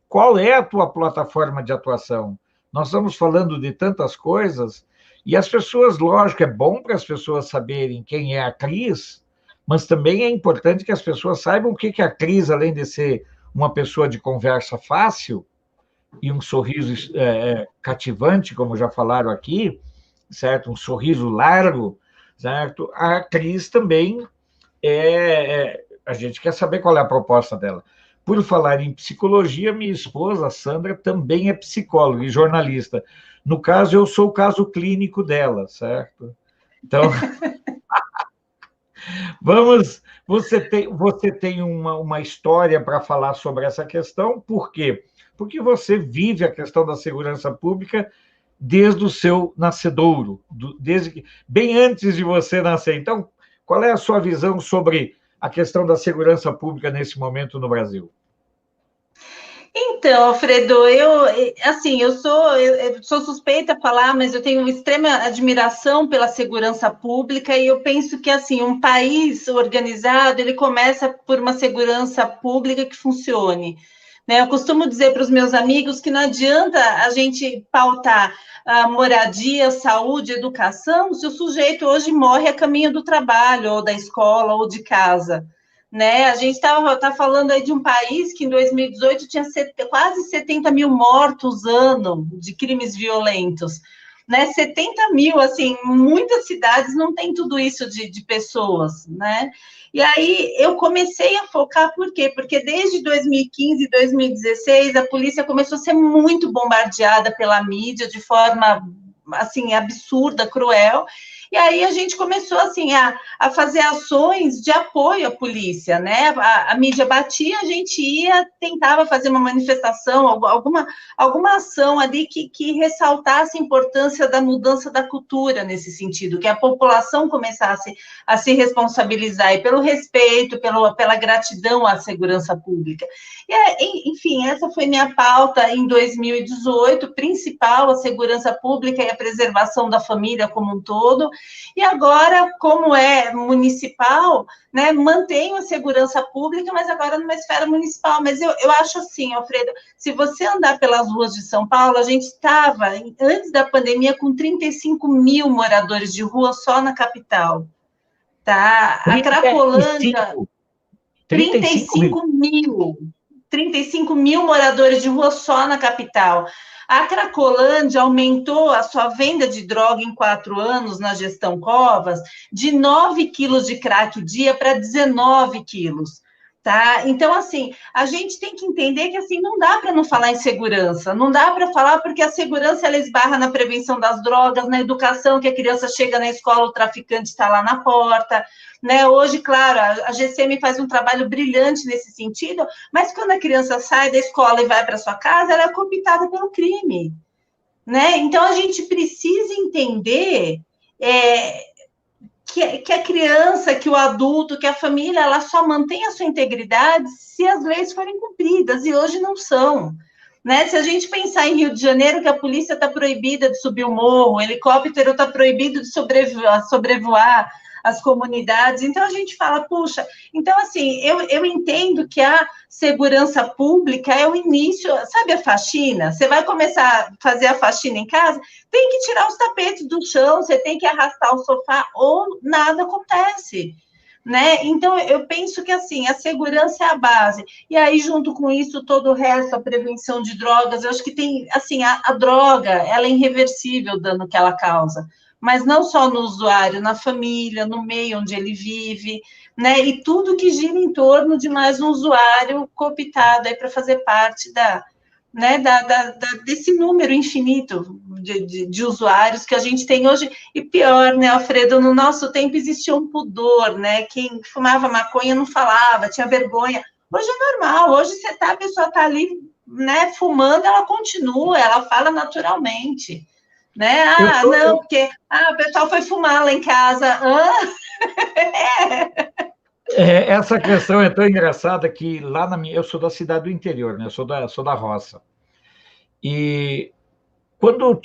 qual é a tua plataforma de atuação. Nós estamos falando de tantas coisas, e as pessoas, lógico, é bom para as pessoas saberem quem é a Cris, mas também é importante que as pessoas saibam o que a Cris, além de ser uma pessoa de conversa fácil, e um sorriso cativante, como já falaram aqui, certo? Um sorriso largo, certo? A Cris também a gente quer saber qual é a proposta dela. Por falar em psicologia, minha esposa, Sandra, também é psicóloga e jornalista. No caso, eu sou o caso clínico dela, certo? Então, você tem uma história para falar sobre essa questão, por quê? Porque você vive a questão da segurança pública desde o seu nascedouro, bem antes de você nascer. Então, qual é a sua visão sobre a questão da segurança pública nesse momento no Brasil? Então, Alfredo, assim, eu sou suspeita a falar, mas eu tenho extrema admiração pela segurança pública e eu penso que, assim, um país organizado, ele começa por uma segurança pública que funcione, né? Eu costumo dizer para os meus amigos que não adianta a gente pautar a moradia, saúde, educação, se o sujeito hoje morre a caminho do trabalho, ou da escola, ou de casa, né? A gente tá falando aí de um país que em 2018 tinha quase 70 mil mortos ano de crimes violentos, né? 70 mil, assim, muitas cidades não tem tudo isso de pessoas, né? E aí eu comecei a focar, por quê? Porque desde 2015, 2016, a polícia começou a ser muito bombardeada pela mídia de forma, assim, absurda, cruel, e aí a gente começou, assim, a fazer ações de apoio à polícia, né? A mídia batia, a gente ia, tentava fazer uma manifestação, alguma ação ali que ressaltasse a importância da mudança da cultura nesse sentido, que a população começasse a se responsabilizar e pelo respeito, pela gratidão à segurança pública. E, enfim, essa foi minha pauta em 2018, principal, a segurança pública e a preservação da família como um todo. E agora, como é municipal, né, mantenho a segurança pública, mas agora numa esfera municipal. Mas eu acho assim, Alfredo, se você andar pelas ruas de São Paulo, a gente estava, antes da pandemia, com 35 mil moradores de rua só na capital. Tá? A Cracolândia, 35 mil. 35 mil moradores de rua só na capital. A Cracolândia aumentou a sua venda de droga em 4 anos, na gestão Covas, de 9 quilos de crack dia para 19 quilos. Tá? Então, assim, a gente tem que entender que assim não dá para não falar em segurança, não dá para falar porque a segurança ela esbarra na prevenção das drogas, na educação, que a criança chega na escola, o traficante está lá na porta, né? Hoje, claro, a GCM faz um trabalho brilhante nesse sentido, mas quando a criança sai da escola e vai para sua casa, ela é cooptada pelo crime, né? Então, a gente precisa entender que a criança, que o adulto, que a família, ela só mantém a sua integridade se as leis forem cumpridas, e hoje não são. Né? Se a gente pensar em Rio de Janeiro, que a polícia está proibida de subir o morro, o helicóptero está proibido de sobrevoar as comunidades, então a gente fala, puxa, então assim, eu entendo que a segurança pública é o início, sabe a faxina? Você vai começar a fazer a faxina em casa, tem que tirar os tapetes do chão, você tem que arrastar o sofá, ou nada acontece. Né? Então, eu penso que, assim, a segurança é a base. E aí, junto com isso, todo o resto, a prevenção de drogas, eu acho que tem, assim, a droga, ela é irreversível o dano que ela causa. Mas não só no usuário, na família, no meio onde ele vive, né? E tudo que gira em torno de mais um usuário cooptado aí para fazer parte né, desse número infinito de usuários que a gente tem hoje. E pior, né, Alfredo, no nosso tempo existia um pudor, né? Quem fumava maconha não falava, tinha vergonha. Hoje é normal, hoje a pessoa está ali, né, fumando, ela continua, ela fala naturalmente. Né? Não, porque o pessoal foi fumar lá em casa. Essa questão é tão engraçada que lá eu sou da cidade do interior, né? Eu sou da roça. E quando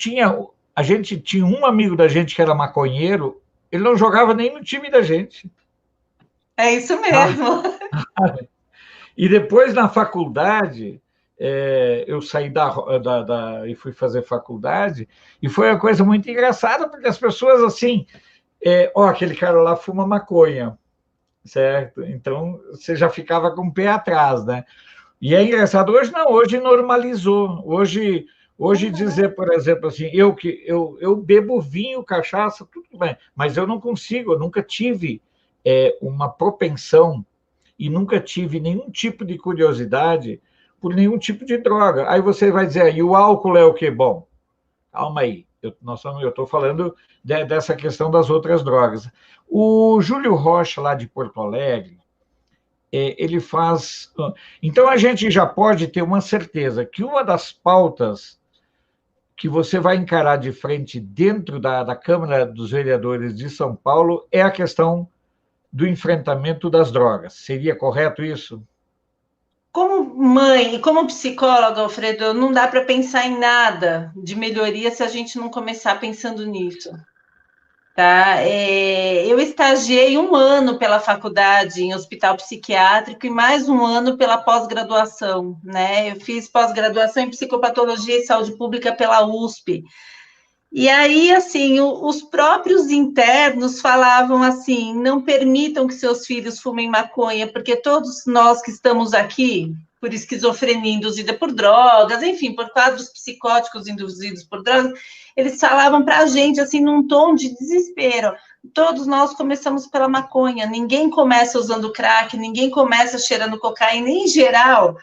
a gente tinha um amigo da gente que era maconheiro, ele não jogava nem no time da gente. É isso mesmo. E depois, na faculdade, eu saí e fui fazer faculdade, e foi uma coisa muito engraçada, porque as pessoas, assim, aquele cara lá fuma maconha, certo? Então, você já ficava com o pé atrás, né? E é engraçado, hoje não, hoje normalizou. Hoje dizer, por exemplo, assim, eu bebo vinho, cachaça, tudo bem, mas eu não consigo, eu nunca tive uma propensão e nunca tive nenhum tipo de curiosidade por nenhum tipo de droga. Aí você vai dizer, e o álcool é o quê? Bom, calma aí, eu estou falando dessa questão das outras drogas. O Júlio Rocha, lá de Porto Alegre, ele faz. Então, a gente já pode ter uma certeza que uma das pautas que você vai encarar de frente dentro da Câmara dos Vereadores de São Paulo é a questão do enfrentamento das drogas. Seria correto isso? Como mãe e como psicóloga, Alfredo, não dá para pensar em nada de melhoria se a gente não começar pensando nisso. Tá? Eu estagiei 1 ano pela faculdade em hospital psiquiátrico e mais 1 ano pela pós-graduação, né? Eu fiz pós-graduação em psicopatologia e saúde pública pela USP. E aí, assim, os próprios internos falavam assim: não permitam que seus filhos fumem maconha, porque todos nós que estamos aqui, por esquizofrenia induzida por drogas, enfim, por quadros psicóticos induzidos por drogas, eles falavam para a gente, assim, num tom de desespero: todos nós começamos pela maconha, ninguém começa usando crack, ninguém começa cheirando cocaína, em geral.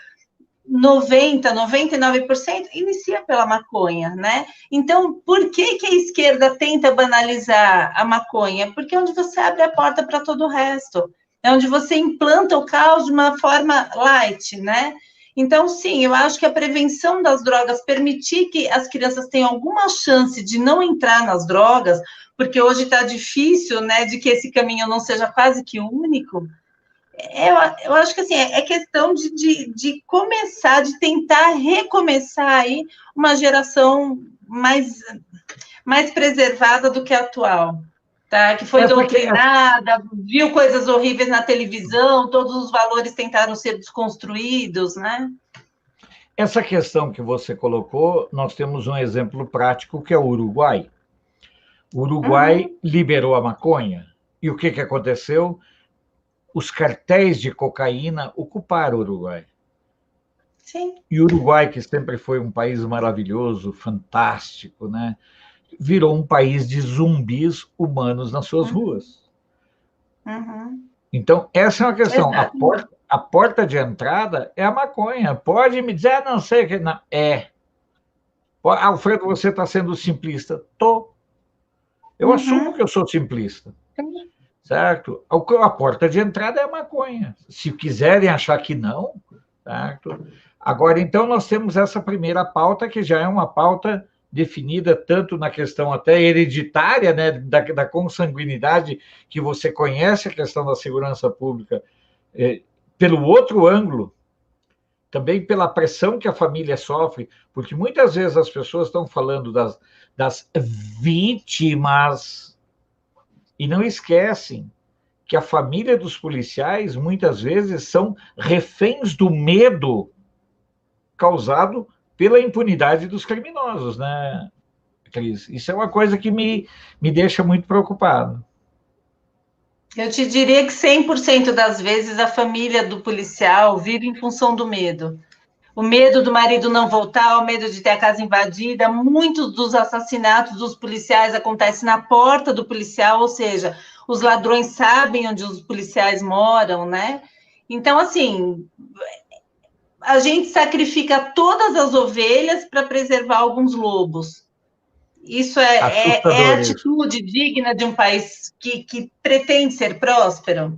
99% inicia pela maconha, né? Então, por que a esquerda tenta banalizar a maconha? Porque é onde você abre a porta para todo o resto. É onde você implanta o caos de uma forma light, né? Então, sim, eu acho que a prevenção das drogas, permitir que as crianças tenham alguma chance de não entrar nas drogas, porque hoje está difícil, né, de que esse caminho não seja quase que único. Eu acho que assim, é questão de começar, de tentar recomeçar aí uma geração mais preservada do que a atual, tá? Que foi doutrinada, viu coisas horríveis na televisão, todos os valores tentaram ser desconstruídos, né? Essa questão que você colocou, nós temos um exemplo prático que é o Uruguai. O Uruguai liberou a maconha. E o que aconteceu? Os cartéis de cocaína ocuparam o Uruguai. Sim. E o Uruguai, que sempre foi um país maravilhoso, fantástico, né? Virou um país de zumbis humanos nas suas ruas. Então, essa é uma questão. A porta de entrada é a maconha. Pode me dizer, não sei o que. Não. Alfredo, você está sendo simplista. Tô. Eu assumo que eu sou simplista. Certo? A porta de entrada é a maconha. Se quiserem achar que não, certo? Agora, então, nós temos essa primeira pauta, que já é uma pauta definida tanto na questão até hereditária, né, da consanguinidade, que você conhece a questão da segurança pública, pelo outro ângulo, também pela pressão que a família sofre, porque muitas vezes as pessoas estão falando das vítimas e não esquecem que a família dos policiais, muitas vezes, são reféns do medo causado pela impunidade dos criminosos, né, Cris? Isso é uma coisa que me deixa muito preocupado. Eu te diria que 100% das vezes a família do policial vive em função do medo. O medo do marido não voltar, o medo de ter a casa invadida. Muitos dos assassinatos dos policiais acontecem na porta do policial, ou seja, os ladrões sabem onde os policiais moram, né? Então, assim, a gente sacrifica todas as ovelhas para preservar alguns lobos. Isso é atitude digna de um país que pretende ser próspero.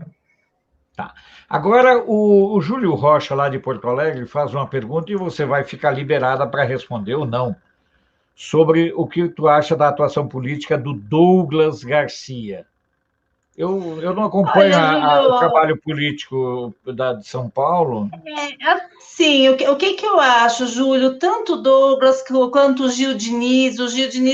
Tá. Agora, o Júlio Rocha, lá de Porto Alegre, faz uma pergunta e você vai ficar liberada para responder ou não, sobre o que tu acha da atuação política do Douglas Garcia. Eu não acompanho o trabalho político de São Paulo. Sim, o que eu acho, Júlio? Tanto o Douglas quanto o Gil Diniz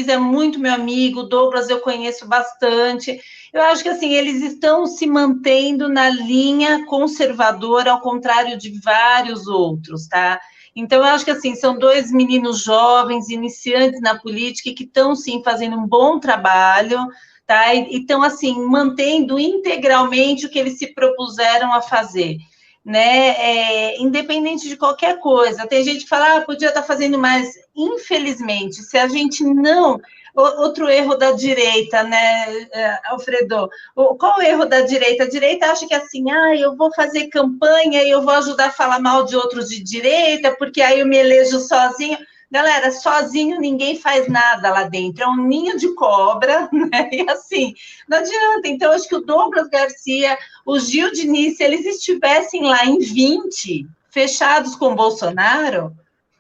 é muito meu amigo, o Douglas eu conheço bastante. Eu acho que assim, eles estão se mantendo na linha conservadora, ao contrário de vários outros, tá? Então, eu acho que assim, são dois meninos jovens, iniciantes na política, que estão sim fazendo um bom trabalho. Tá? E estão, assim, mantendo integralmente o que eles se propuseram a fazer. né? Independente de qualquer coisa. Tem gente que fala, podia estar fazendo mais. Infelizmente, se a gente não. Outro erro da direita, né, Alfredo? Qual o erro da direita? A direita acha que assim, eu vou fazer campanha e eu vou ajudar a falar mal de outros de direita, porque aí eu me elejo sozinho. Galera, sozinho ninguém faz nada lá dentro, é um ninho de cobra, né? E assim, não adianta. Então, acho que o Douglas Garcia, o Gil Diniz, se eles estivessem lá em 20, fechados com o Bolsonaro,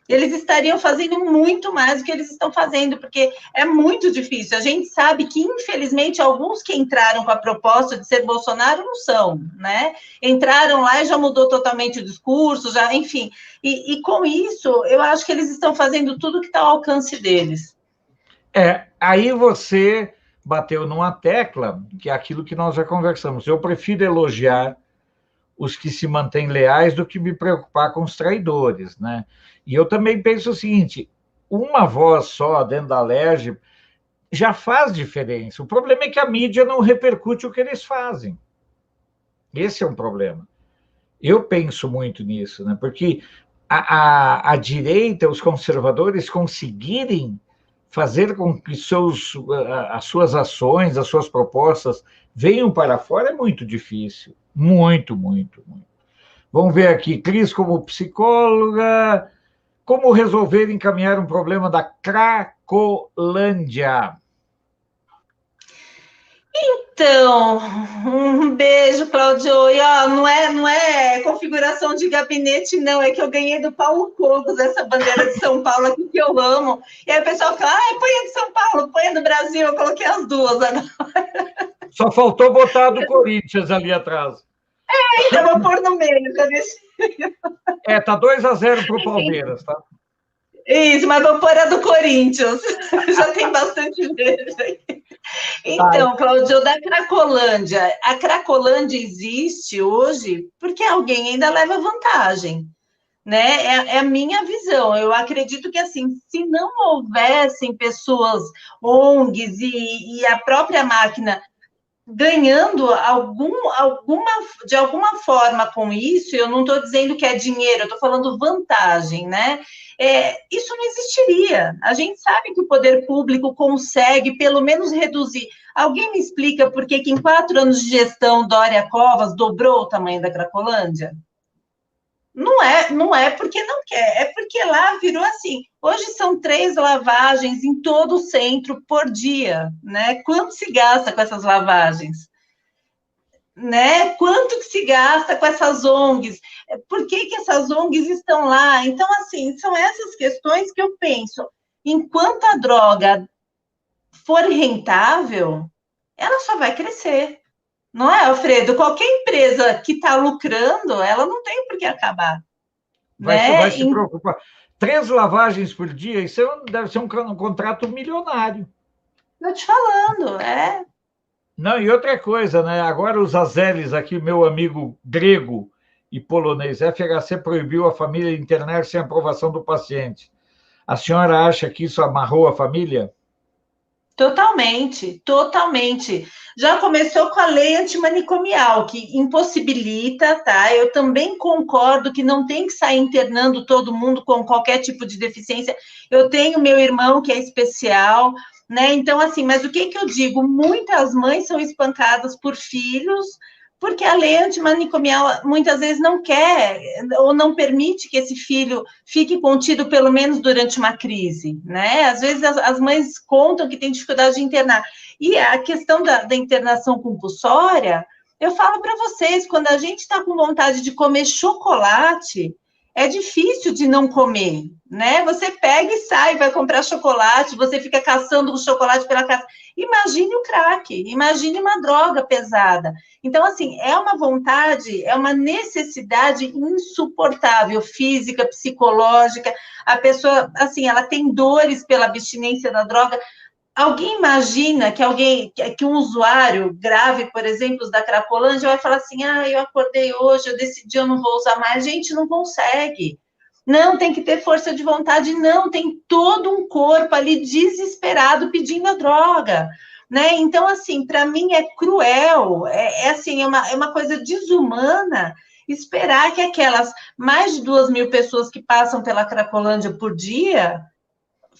eles estariam fazendo muito mais do que eles estão fazendo, porque é muito difícil. A gente sabe que, infelizmente, alguns que entraram com a proposta de ser Bolsonaro não são, né? Entraram lá e já mudou totalmente o discurso, já, enfim. E com isso, eu acho que eles estão fazendo tudo que está ao alcance deles. Aí você bateu numa tecla, que é aquilo que nós já conversamos. Eu prefiro elogiar os que se mantêm leais do que me preocupar com os traidores, né? E eu também penso o seguinte, uma voz só dentro da Alerj já faz diferença. O problema é que a mídia não repercute o que eles fazem. Esse é um problema. Eu penso muito nisso, né? Porque a direita, os conservadores conseguirem fazer com que as suas ações, as suas propostas venham para fora é muito difícil. Muito, muito, muito. Vamos ver aqui, Cris, como psicóloga, como resolver encaminhar um problema da Cracolândia? Então, um beijo, Claudio. E, ó, não é configuração de gabinete, não. É que eu ganhei do Paulo Cogos essa bandeira de São Paulo aqui que eu amo. E aí o pessoal fala, põe a de São Paulo, põe a do Brasil. Eu coloquei as duas agora. Só faltou botar a do Corinthians ali atrás. Ainda vou pôr no meio, já deixei. Tá 2-0 para o Palmeiras, tá? Isso, mas vou pôr a do Corinthians. Já tem bastante gente aí. Então, Cláudio, da Cracolândia. A Cracolândia existe hoje porque alguém ainda leva vantagem, né? É a minha visão. Eu acredito que, assim, se não houvessem pessoas, ONGs e a própria máquina ganhando de alguma forma com isso, eu não estou dizendo que é dinheiro, eu estou falando vantagem, né? Isso não existiria. A gente sabe que o poder público consegue, pelo menos, reduzir. Alguém me explica por que em 4 anos de gestão Dória Covas dobrou o tamanho da Cracolândia? Não é porque não quer, é porque lá virou assim. Hoje são 3 lavagens em todo o centro por dia, né? Quanto se gasta com essas lavagens? Né? Quanto que se gasta com essas ONGs? Por que essas ONGs estão lá? Então, assim, são essas questões que eu penso. Enquanto a droga for rentável, ela só vai crescer. Não é, Alfredo? Qualquer empresa que está lucrando, ela não tem por que acabar. Vai se preocupar. 3 lavagens por dia, isso deve ser um contrato milionário. Estou te falando, Não, e outra coisa, né? Agora os Azelis aqui, meu amigo grego e polonês, FHC proibiu a família internar sem aprovação do paciente. A senhora acha que isso amarrou a família? Totalmente, totalmente. Já começou com a lei antimanicomial, que impossibilita, tá? Eu também concordo que não tem que sair internando todo mundo com qualquer tipo de deficiência. Eu tenho meu irmão que é especial, né? Então, assim, mas o que eu digo? Muitas mães são espancadas por filhos, porque a lei antimanicomial muitas vezes não quer ou não permite que esse filho fique contido pelo menos durante uma crise, né? Às vezes as mães contam que tem dificuldade de internar. E a questão da internação compulsória, eu falo para vocês, quando a gente está com vontade de comer chocolate, é difícil de não comer, né? Você pega e sai, vai comprar chocolate, você fica caçando o chocolate pela casa. Imagine o crack, imagine uma droga pesada. Então, assim, é uma vontade, é uma necessidade insuportável, física, psicológica. A pessoa, assim, ela tem dores pela abstinência da droga. Alguém imagina que um usuário grave, por exemplo, da Cracolândia, vai falar assim, eu acordei hoje, eu decidi, eu não vou usar mais. Gente, não consegue. Não, tem que ter força de vontade, não, tem todo um corpo ali desesperado pedindo a droga, né? Então, assim, para mim é cruel, assim, é uma coisa desumana, esperar que aquelas mais de 2.000 pessoas que passam pela Cracolândia por dia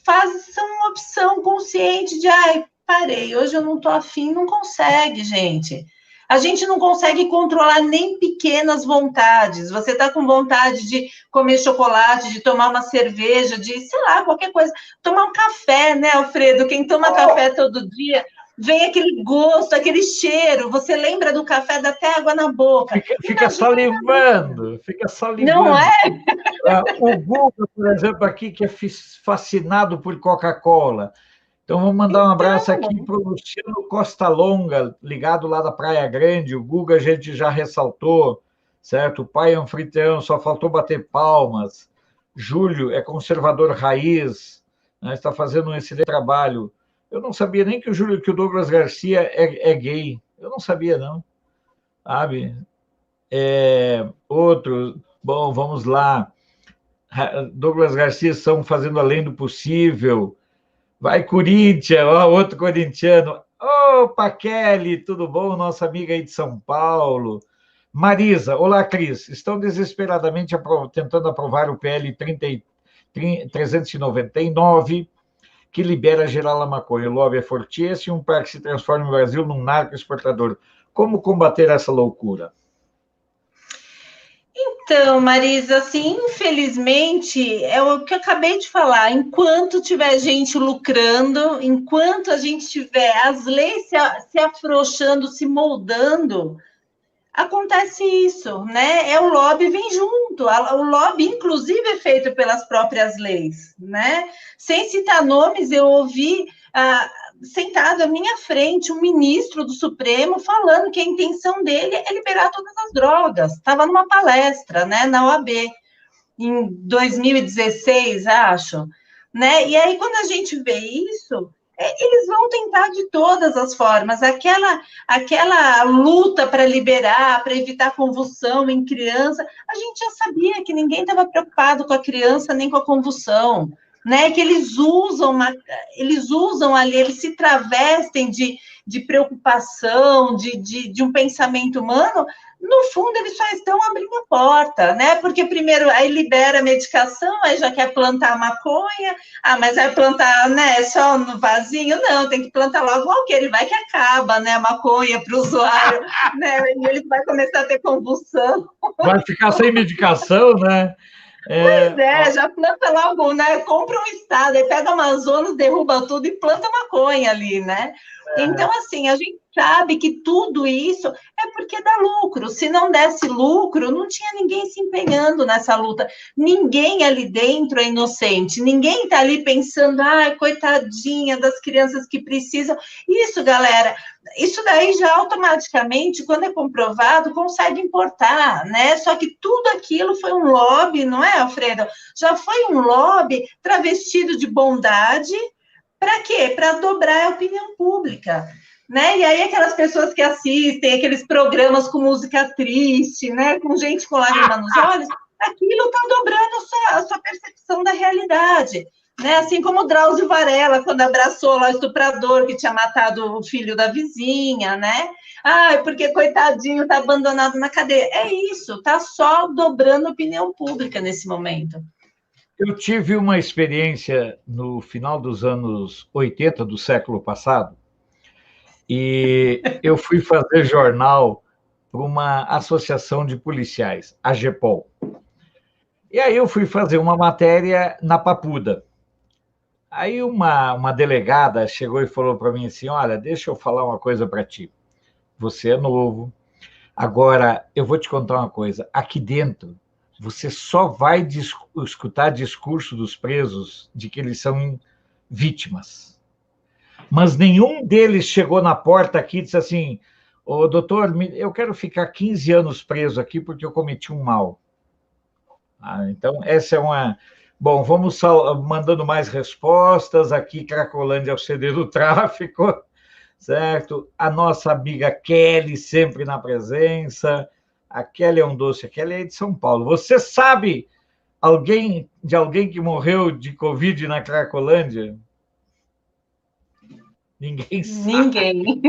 façam uma opção consciente de, ai, parei, hoje eu não estou afim, não consegue, gente. A gente não consegue controlar nem pequenas vontades. Você está com vontade de comer chocolate, de tomar uma cerveja, de, sei lá, qualquer coisa. Tomar um café, né, Alfredo? Quem toma café todo dia, vem aquele gosto, aquele cheiro. Você lembra do café, dá até água na boca. Fica salivando, fica salivando. Não é? O Guga, por exemplo, aqui, que é fascinado por Coca-Cola. Então, vamos mandar um abraço aqui para o Luciano Costa Longa, ligado lá da Praia Grande. O Guga a gente já ressaltou, certo? O pai é anfitrião, só faltou bater palmas. Júlio é conservador raiz, né? Está fazendo um excelente trabalho. Eu não sabia nem que o Douglas Garcia é gay. Eu não sabia, não. Sabe? Outro, bom, vamos lá. Douglas Garcia estão fazendo além do possível. Vai, Corinthians, ó, outro corintiano. Opa, Kelly, tudo bom? Nossa amiga aí de São Paulo. Marisa, olá, Cris. Estão desesperadamente tentando aprovar o PL 399, que libera geral a maconha. O lobby é fortíssimo para que se transforme o Brasil num narco exportador. Como combater essa loucura? Então, Marisa, assim, infelizmente, é o que eu acabei de falar. Enquanto tiver gente lucrando, enquanto a gente tiver as leis se afrouxando, se moldando, acontece isso, né? O lobby vem junto. O lobby, inclusive, é feito pelas próprias leis, né? Sem citar nomes, eu ouvi sentado à minha frente um ministro do Supremo falando que a intenção dele é liberar todas as drogas. Estava numa palestra, né, na OAB, em 2016, acho. Né? E aí, quando a gente vê isso, eles vão tentar de todas as formas. Aquela luta para liberar, para evitar convulsão em criança, a gente já sabia que ninguém estava preocupado com a criança nem com a convulsão. Né, que eles usam ali, eles se travestem de preocupação, de um pensamento humano. No fundo, eles só estão abrindo a porta, né? Porque primeiro aí libera a medicação, aí já quer plantar maconha, mas vai plantar, né, só no vasinho? Não, tem que plantar logo o alqueire, vai que acaba, né, a maconha para o usuário, né? E ele vai começar a ter convulsão. Vai ficar sem medicação, né? Pois é, já planta logo, né? Compra um estado, aí pega o Amazonas, derruba tudo e planta maconha ali, né? Então, assim, a gente sabe que tudo isso é porque dá lucro. Se não desse lucro, não tinha ninguém se empenhando nessa luta. Ninguém ali dentro é inocente. Ninguém está ali pensando, ai, coitadinha das crianças que precisam. Isso, galera, isso daí já automaticamente, quando é comprovado, consegue importar, né? Só que tudo aquilo foi um lobby, não é, Alfredo? Já foi um lobby travestido de bondade. Para quê? Para dobrar a opinião pública, né? E aí aquelas pessoas que assistem aqueles programas com música triste, né? Com gente com lágrima nos olhos, aquilo está dobrando a sua percepção da realidade, né? Assim como o Drauzio Varela, quando abraçou lá o estuprador que tinha matado o filho da vizinha, né? Porque coitadinho, está abandonado na cadeia. É isso, está só dobrando a opinião pública nesse momento. Eu tive uma experiência no final dos anos 80 do século passado, e eu fui fazer jornal para uma associação de policiais, a GEPOL. E aí eu fui fazer uma matéria na Papuda. Aí uma delegada chegou e falou para mim assim, olha, deixa eu falar uma coisa para ti. Você é novo. Agora, eu vou te contar uma coisa. Aqui dentro, você só vai escutar discurso dos presos de que eles são vítimas. Mas nenhum deles chegou na porta aqui e disse assim, ô, doutor, eu quero ficar 15 anos preso aqui porque eu cometi um mal. Então, essa é uma... Bom, vamos mandando mais respostas. Aqui, Cracolândia é o CD do tráfico, certo? A nossa amiga Kelly, sempre na presença. A Kelly é um doce, a Kelly é de São Paulo. Você sabe de alguém que morreu de Covid na Cracolândia? Ninguém sabe. Ninguém.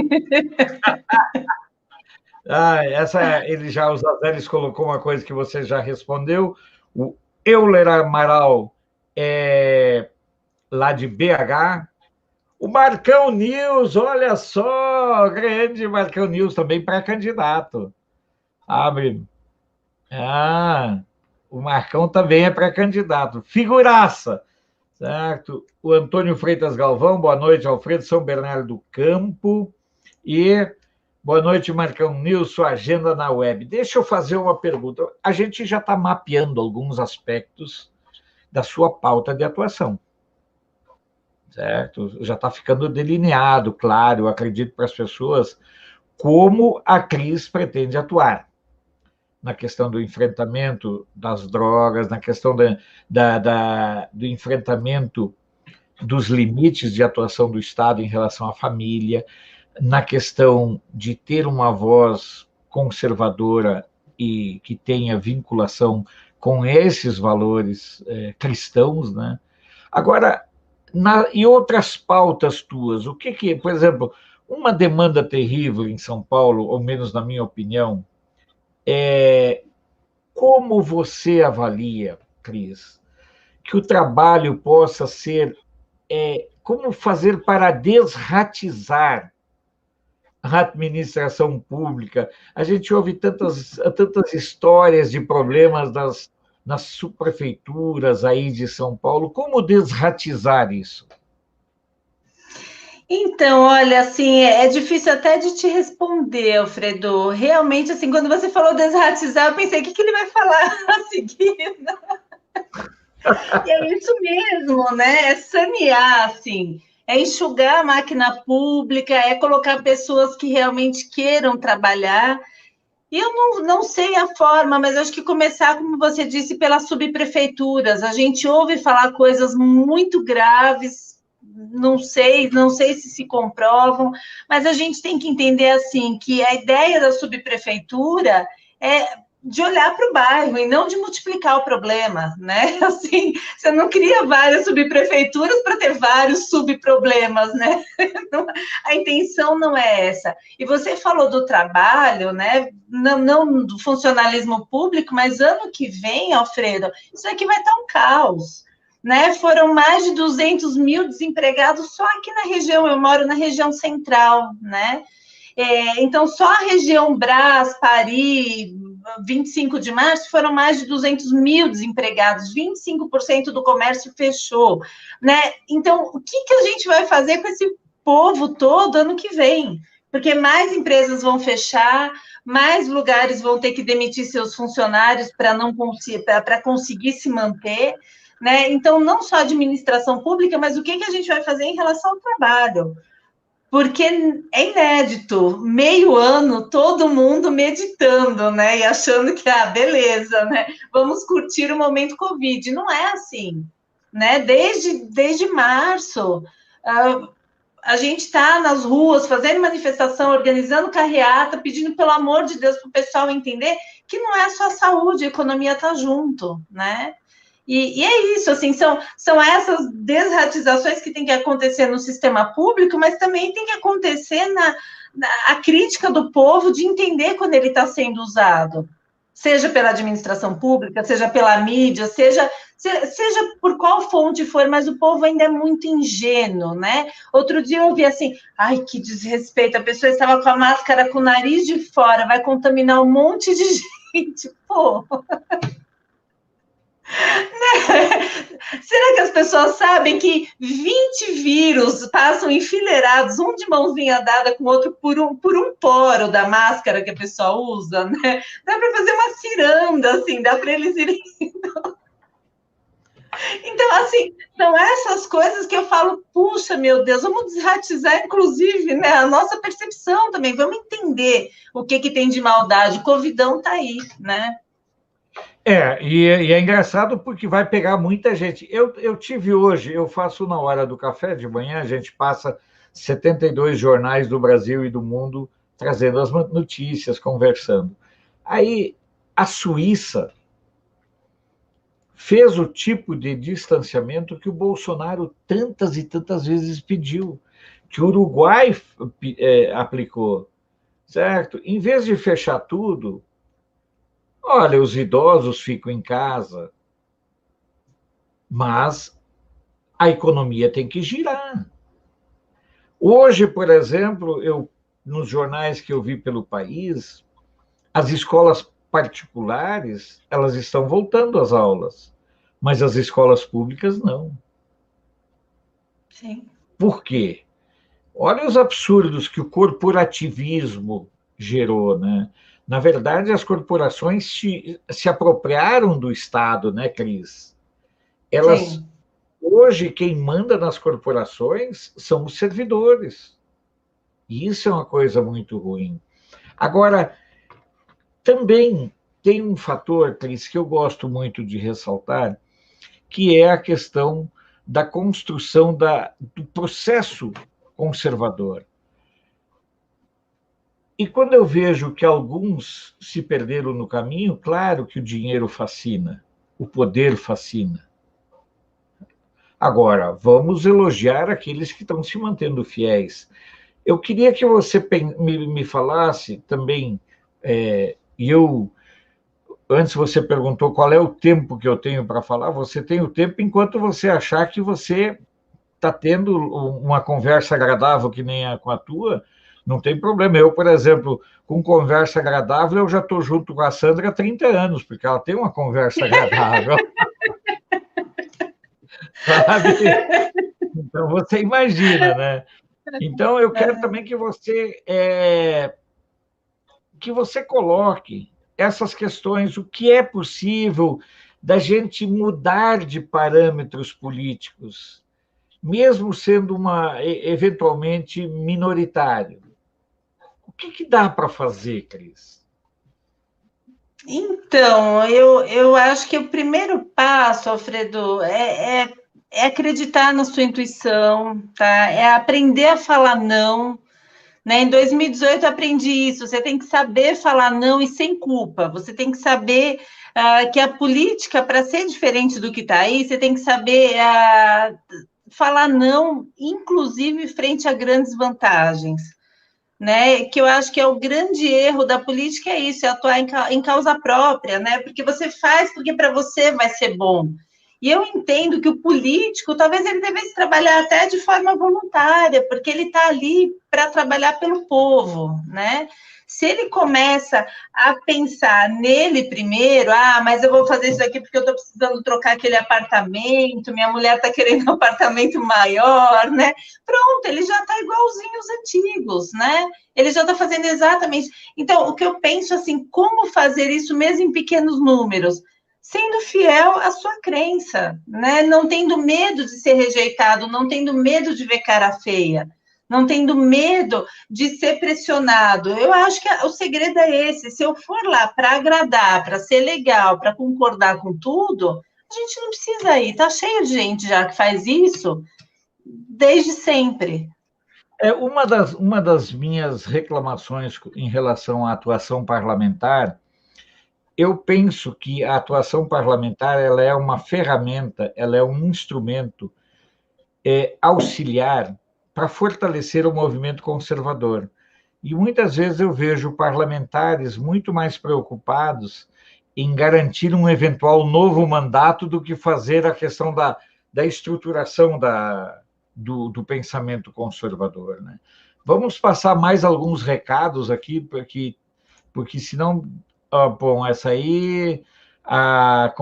Ele já, o Zazeles colocou uma coisa que você já respondeu. O Euler Amaral é lá de BH. O Marcão News, olha só, grande Marcão News, também pré-candidato. Abre. Ah, o Marcão também é pré-candidato. Figuraça, certo? O Antônio Freitas Galvão, boa noite, Alfredo São Bernardo do Campo. E boa noite, Marcão News, sua agenda na web. Deixa eu fazer uma pergunta. A gente já está mapeando alguns aspectos da sua pauta de atuação, certo? Já está ficando delineado, claro, eu acredito para as pessoas, como a Cris pretende atuar na questão do enfrentamento das drogas, na questão do enfrentamento dos limites de atuação do Estado em relação à família, na questão de ter uma voz conservadora e que tenha vinculação com esses valores cristãos, né? Agora, e outras pautas tuas, o que, por exemplo, uma demanda terrível em São Paulo, ou menos na minha opinião, é como você avalia, Cris, que o trabalho possa ser, como fazer para desratizar a administração pública? A gente ouve tantas histórias de problemas nas subprefeituras aí de São Paulo. Como desratizar isso? Então, olha, assim, é difícil até de te responder, Alfredo. Realmente, assim, quando você falou desratizar, eu pensei, o que ele vai falar a seguir? E é isso mesmo, né? É sanear, assim, é enxugar a máquina pública, é colocar pessoas que realmente queiram trabalhar. E eu não sei a forma, mas acho que começar, como você disse, pelas subprefeituras. A gente ouve falar coisas muito graves, não sei se comprovam, mas a gente tem que entender assim que a ideia da subprefeitura é de olhar para o bairro e não de multiplicar o problema, né? Assim, você não cria várias subprefeituras para ter vários subproblemas, né? A intenção não é essa. E você falou do trabalho, né? Não do funcionalismo público, mas ano que vem, Alfredo, isso aqui vai estar um caos. Né? Foram mais de 200 mil desempregados só aqui na região, eu moro na região central, né? Então, só a região Brás, Paris, 25 de março, foram mais de 200 mil desempregados, 25% do comércio fechou, né? Então, o que a gente vai fazer com esse povo todo ano que vem? Porque mais empresas vão fechar, mais lugares vão ter que demitir seus funcionários para conseguir se manter, né? Então, não só a administração pública, mas o que a gente vai fazer em relação ao trabalho? Porque é inédito, meio ano, todo mundo meditando, né? E achando que, beleza, né? Vamos curtir o momento Covid. Não é assim, né? Desde março, a gente está nas ruas, fazendo manifestação, organizando carreata, pedindo, pelo amor de Deus, para o pessoal entender que não é só a saúde, a economia está junto, né? E é isso, assim, são essas desratizações que tem que acontecer no sistema público, mas também tem que acontecer a crítica do povo de entender quando ele está sendo usado, seja pela administração pública, seja pela mídia, seja por qual fonte for, mas o povo ainda é muito ingênuo, né? Outro dia eu ouvi assim, ai, que desrespeito, a pessoa estava com a máscara com o nariz de fora, vai contaminar um monte de gente, pô... Será que as pessoas sabem que 20 vírus passam enfileirados, um de mãozinha dada com o outro, por um poro da máscara que a pessoa usa, né? Dá para fazer uma ciranda, assim, dá para eles irem. Então, assim, são essas coisas que eu falo, puxa, meu Deus, vamos desratizar, inclusive, né, a nossa percepção também, vamos entender o que tem de maldade. O Covidão está aí, né? E é engraçado porque vai pegar muita gente. Eu tive hoje, eu faço na hora do café de manhã, a gente passa 72 jornais do Brasil e do mundo trazendo as notícias, conversando. Aí a Suíça fez o tipo de distanciamento que o Bolsonaro tantas e tantas vezes pediu, que o Uruguai aplicou. certo? Em vez de fechar tudo, olha, os idosos ficam em casa, mas a economia tem que girar. Hoje, por exemplo, nos jornais que eu vi pelo país, as escolas particulares, elas estão voltando às aulas, mas as escolas públicas não. Sim. Por quê? Olha os absurdos que o corporativismo gerou, né? Na verdade, as corporações se apropriaram do Estado, né, Cris? Elas, Sim. hoje, quem manda nas corporações são os servidores. E isso é uma coisa muito ruim. Agora, também tem um fator, Cris, que eu gosto muito de ressaltar, que é a questão da construção do processo conservador. E quando eu vejo que alguns se perderam no caminho, claro que o dinheiro fascina, o poder fascina. Agora, vamos elogiar aqueles que estão se mantendo fiéis. Eu queria que você me falasse também, e eu, antes você perguntou qual é o tempo que eu tenho para falar, você tem o tempo enquanto você achar que você está tendo uma conversa agradável que nem com a tua, não tem problema. Eu, por exemplo, com conversa agradável, eu já estou junto com a Sandra há 30 anos, porque ela tem uma conversa agradável, sabe? Então, você imagina, né? Então, eu quero também que você coloque essas questões, o que é possível da gente mudar de parâmetros políticos, mesmo sendo eventualmente minoritário. O que dá para fazer, Cris? Então, eu acho que o primeiro passo, Alfredo, é acreditar na sua intuição, tá? É aprender a falar não. Né? Em 2018 eu aprendi isso. Você tem que saber falar não e sem culpa. Você tem que saber que a política, para ser diferente do que está aí, você tem que saber falar não, inclusive frente a grandes vantagens. Né, que eu acho que é o grande erro da política, é isso, é atuar em causa própria, né? Porque você faz porque para você vai ser bom. E eu entendo que o político, talvez ele devesse trabalhar até de forma voluntária, porque ele está ali para trabalhar pelo povo, né? Se ele começa a pensar nele primeiro, mas eu vou fazer isso aqui porque eu estou precisando trocar aquele apartamento, minha mulher está querendo um apartamento maior, né? Pronto, ele já está igualzinho os antigos, né? Ele já está fazendo exatamente. Então, o que eu penso assim, como fazer isso mesmo em pequenos números? Sendo fiel à sua crença, né? Não tendo medo de ser rejeitado, não tendo medo de ver cara feia, não tendo medo de ser pressionado. Eu acho que o segredo é esse. Se eu for lá para agradar, para ser legal, para concordar com tudo, a gente não precisa ir. Tá cheio de gente já que faz isso desde sempre. Uma das minhas reclamações em relação à atuação parlamentar, eu penso que a atuação parlamentar ela é uma ferramenta, ela é um instrumento auxiliar para fortalecer o movimento conservador. E muitas vezes eu vejo parlamentares muito mais preocupados em garantir um eventual novo mandato do que fazer a questão da estruturação do pensamento conservador. Né? Vamos passar mais alguns recados aqui, porque senão. Bom, essa aí, a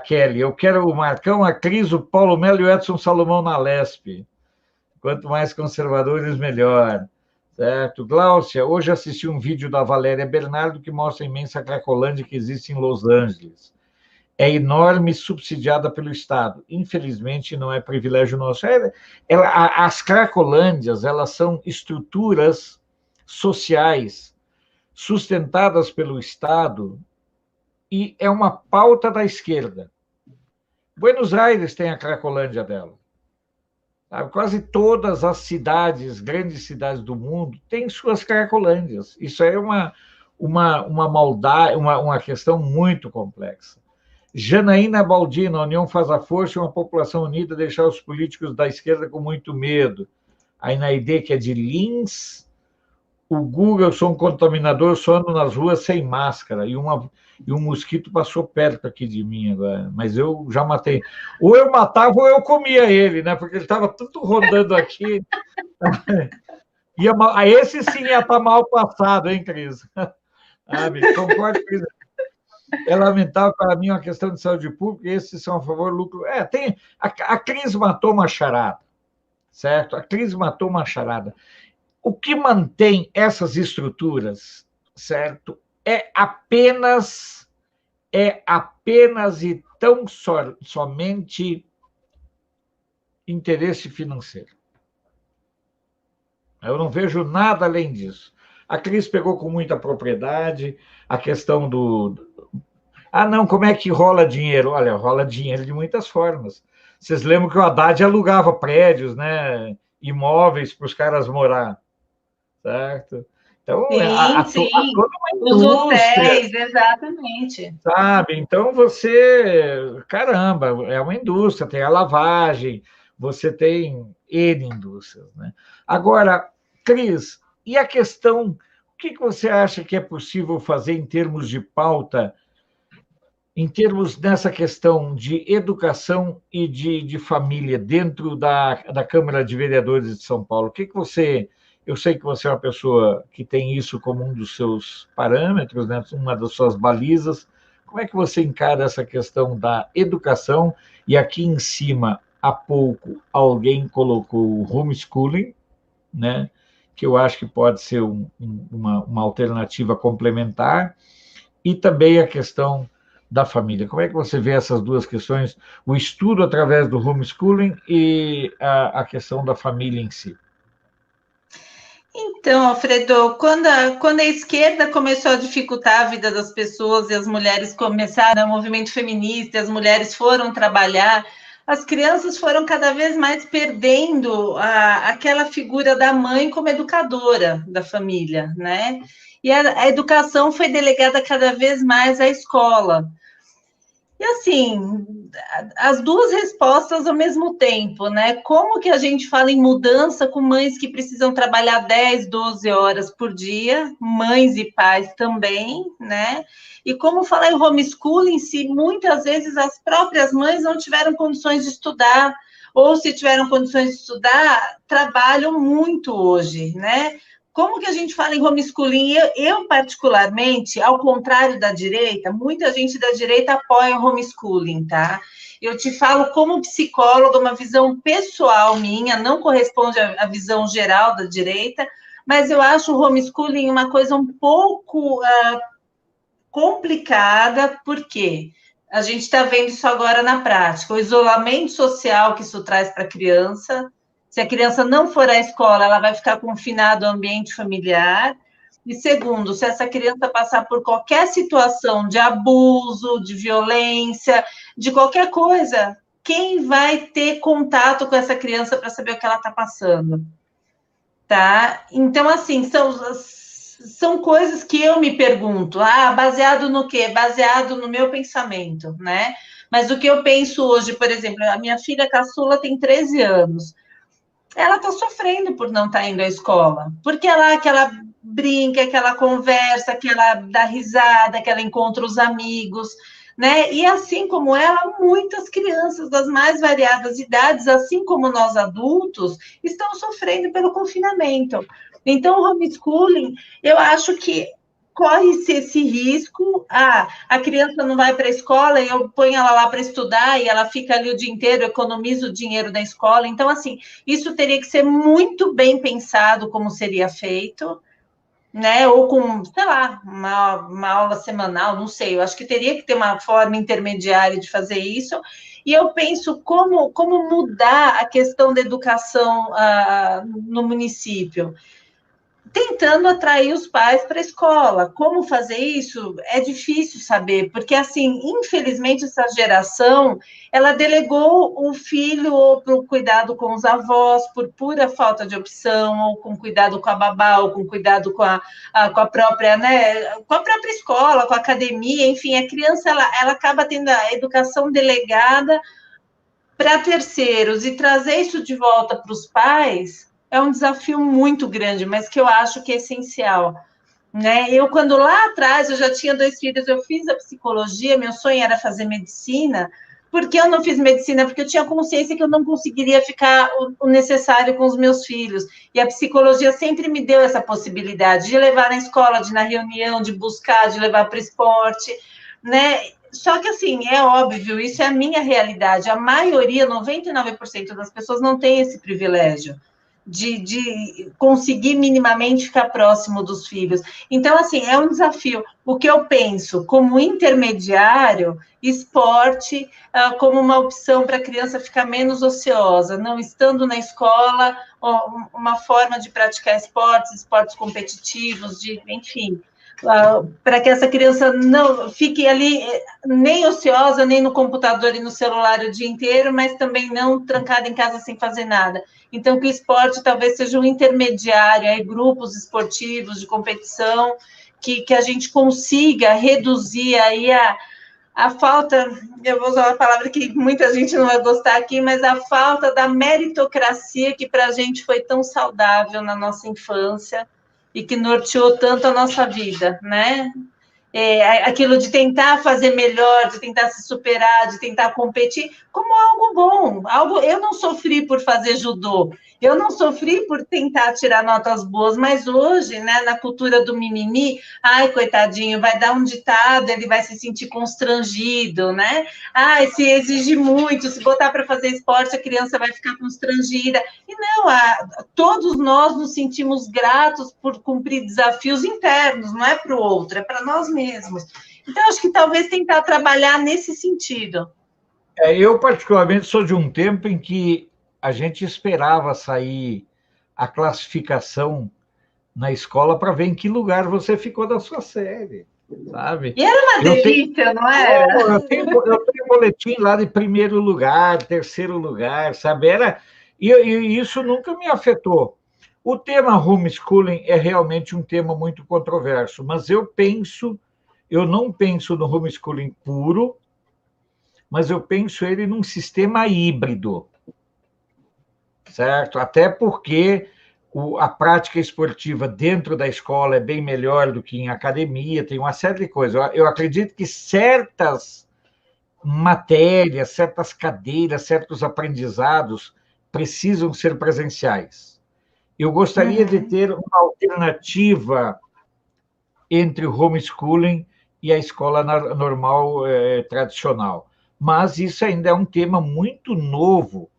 Kelly, eu quero o Marcão, a Cris, o Paulo Melo e o Edson Salomão na Lespe. Quanto mais conservadores, melhor. Certo? Gláucia, hoje assisti um vídeo da Valéria Bernardo que mostra a imensa Cracolândia que existe em Los Angeles. É enorme, subsidiada pelo Estado. Infelizmente, não é privilégio nosso. As Cracolândias, elas são estruturas sociais sustentadas pelo Estado e é uma pauta da esquerda. Buenos Aires tem a Cracolândia dela. Quase todas as cidades, grandes cidades do mundo, têm suas Cracolândias. Isso é uma maldade, uma questão muito complexa. Janaína Baldino, a União faz a força e uma população unida deixar os políticos da esquerda com muito medo. A Inaide, que é de Lins, o Google, eu sou um contaminador, só ando nas ruas sem máscara, e um mosquito passou perto aqui de mim agora, mas eu já matei. Ou eu matava ou eu comia ele, né? Porque ele estava tudo rodando aqui. Esse sim ia estar mal passado, hein, Cris? Concordo com isso. É lamentável para mim uma questão de saúde pública, esses são a favor do lucro. A Cris matou uma charada, certo? A Cris matou uma charada. O que mantém essas estruturas, certo, é apenas e somente interesse financeiro. Eu não vejo nada além disso. A Cris pegou com muita propriedade a questão do... não, como é que rola dinheiro? Olha, rola dinheiro de muitas formas. Vocês lembram que o Haddad alugava prédios, né, imóveis para os caras morar, certo? Então, sim. toda uma Os indústria, hotéis, exatamente. sabe? Então, caramba, é uma indústria, tem a lavagem, você tem N indústrias, né? Agora, Cris, e a questão, o que você acha que é possível fazer em termos de pauta, em termos dessa questão de educação e de família dentro da Câmara de Vereadores de São Paulo? O que você... Eu sei que você é uma pessoa que tem isso como um dos seus parâmetros, né? Uma das suas balizas. Como é que você encara essa questão da educação? E aqui em cima, há pouco, alguém colocou o homeschooling, né? Que eu acho que pode ser uma alternativa complementar, e também a questão da família. Como é que você vê essas duas questões, o estudo através do homeschooling e a questão da família em si? Então, Alfredo, quando a esquerda começou a dificultar a vida das pessoas e as mulheres começaram, o movimento feminista, as mulheres foram trabalhar, as crianças foram cada vez mais perdendo aquela figura da mãe como educadora da família, né? E a educação foi delegada cada vez mais à escola. E assim, as duas respostas ao mesmo tempo, né? Como que a gente fala em mudança com mães que precisam trabalhar 10, 12 horas por dia, mães e pais também, né? E como falar em homeschooling se muitas vezes as próprias mães não tiveram condições de estudar, ou se tiveram condições de estudar, trabalham muito hoje, né? Como que a gente fala em homeschooling? Eu, particularmente, ao contrário da direita, muita gente da direita apoia o homeschooling, tá? Eu te falo como psicóloga, uma visão pessoal minha, não corresponde à visão geral da direita, mas eu acho o homeschooling uma coisa um pouco complicada, porque a gente está vendo isso agora na prática, o isolamento social que isso traz para a criança. Se a criança não for à escola, ela vai ficar confinada ao ambiente familiar. E segundo, se essa criança passar por qualquer situação de abuso, de violência, de qualquer coisa, quem vai ter contato com essa criança para saber o que ela está passando? Tá? Então, assim, são coisas que eu me pergunto. Baseado no quê? Baseado no meu pensamento, né? Mas o que eu penso hoje, por exemplo, a minha filha caçula tem 13 anos. Ela está sofrendo por não estar indo à escola, porque é lá que ela brinca, que ela conversa, que ela dá risada, que ela encontra os amigos, né? E assim como ela, muitas crianças das mais variadas idades, assim como nós adultos, estão sofrendo pelo confinamento. Então, o homeschooling, eu acho que corre-se esse risco, a criança não vai para a escola e eu ponho ela lá para estudar e ela fica ali o dia inteiro, economiza o dinheiro da escola. Então, assim, isso teria que ser muito bem pensado como seria feito, né? Ou com, sei lá, uma aula semanal, não sei. Eu acho que teria que ter uma forma intermediária de fazer isso. E eu penso como mudar a questão da educação no município, tentando atrair os pais para a escola. Como fazer isso? É difícil saber, porque, assim, infelizmente, essa geração, ela delegou o filho para o cuidado com os avós, por pura falta de opção, ou com cuidado com a babá, ou com cuidado com a própria, né, com a própria escola, com a academia, enfim, a criança, ela acaba tendo a educação delegada para terceiros, e trazer isso de volta para os pais é um desafio muito grande, mas que eu acho que é essencial. Né? Eu, quando lá atrás, eu já tinha 2 filhos, eu fiz a psicologia, meu sonho era fazer medicina. Por que eu não fiz medicina? Porque eu tinha consciência que eu não conseguiria ficar o necessário com os meus filhos. E a psicologia sempre me deu essa possibilidade de levar na escola, de ir na reunião, de buscar, de levar para o esporte, né? Só que, assim, é óbvio, isso é a minha realidade. A maioria, 99% das pessoas não tem esse privilégio de conseguir minimamente ficar próximo dos filhos. Então, assim, é um desafio. O que eu penso como intermediário, esporte como uma opção para a criança ficar menos ociosa, não estando na escola, uma forma de praticar esportes competitivos, enfim, para que essa criança não fique ali nem ociosa, nem no computador e no celular o dia inteiro, mas também não trancada em casa sem fazer nada. Então, que o esporte talvez seja um intermediário, aí, grupos esportivos de competição, que a gente consiga reduzir aí a falta, eu vou usar uma palavra que muita gente não vai gostar aqui, mas a falta da meritocracia que para a gente foi tão saudável na nossa infância e que norteou tanto a nossa vida, né? Aquilo de tentar fazer melhor, de tentar se superar, de tentar competir, como algo bom. Eu não sofri por fazer judô, eu não sofri por tentar tirar notas boas, mas hoje, né, na cultura do mimimi, ai, coitadinho, vai dar um ditado, ele vai se sentir constrangido, né? Ai, se exige muito, se botar para fazer esporte, a criança vai ficar constrangida. E não, todos nós nos sentimos gratos por cumprir desafios internos, não é para o outro, é para nós mesmos. Então, acho que talvez tentar trabalhar nesse sentido. Eu, particularmente, sou de um tempo em que a gente esperava sair a classificação na escola para ver em que lugar você ficou da sua série, sabe? E era uma delícia, não era? Eu tenho boletim lá de primeiro lugar, terceiro lugar, sabe? E isso nunca me afetou. O tema homeschooling é realmente um tema muito controverso, mas eu não penso no homeschooling puro, mas eu penso ele num sistema híbrido, certo? Até porque a prática esportiva dentro da escola é bem melhor do que em academia, tem uma série de coisas. Eu acredito que certas matérias, certas cadeiras, certos aprendizados precisam ser presenciais. Eu gostaria de ter uma alternativa entre o homeschooling e a escola normal tradicional. Mas isso ainda é um tema muito novo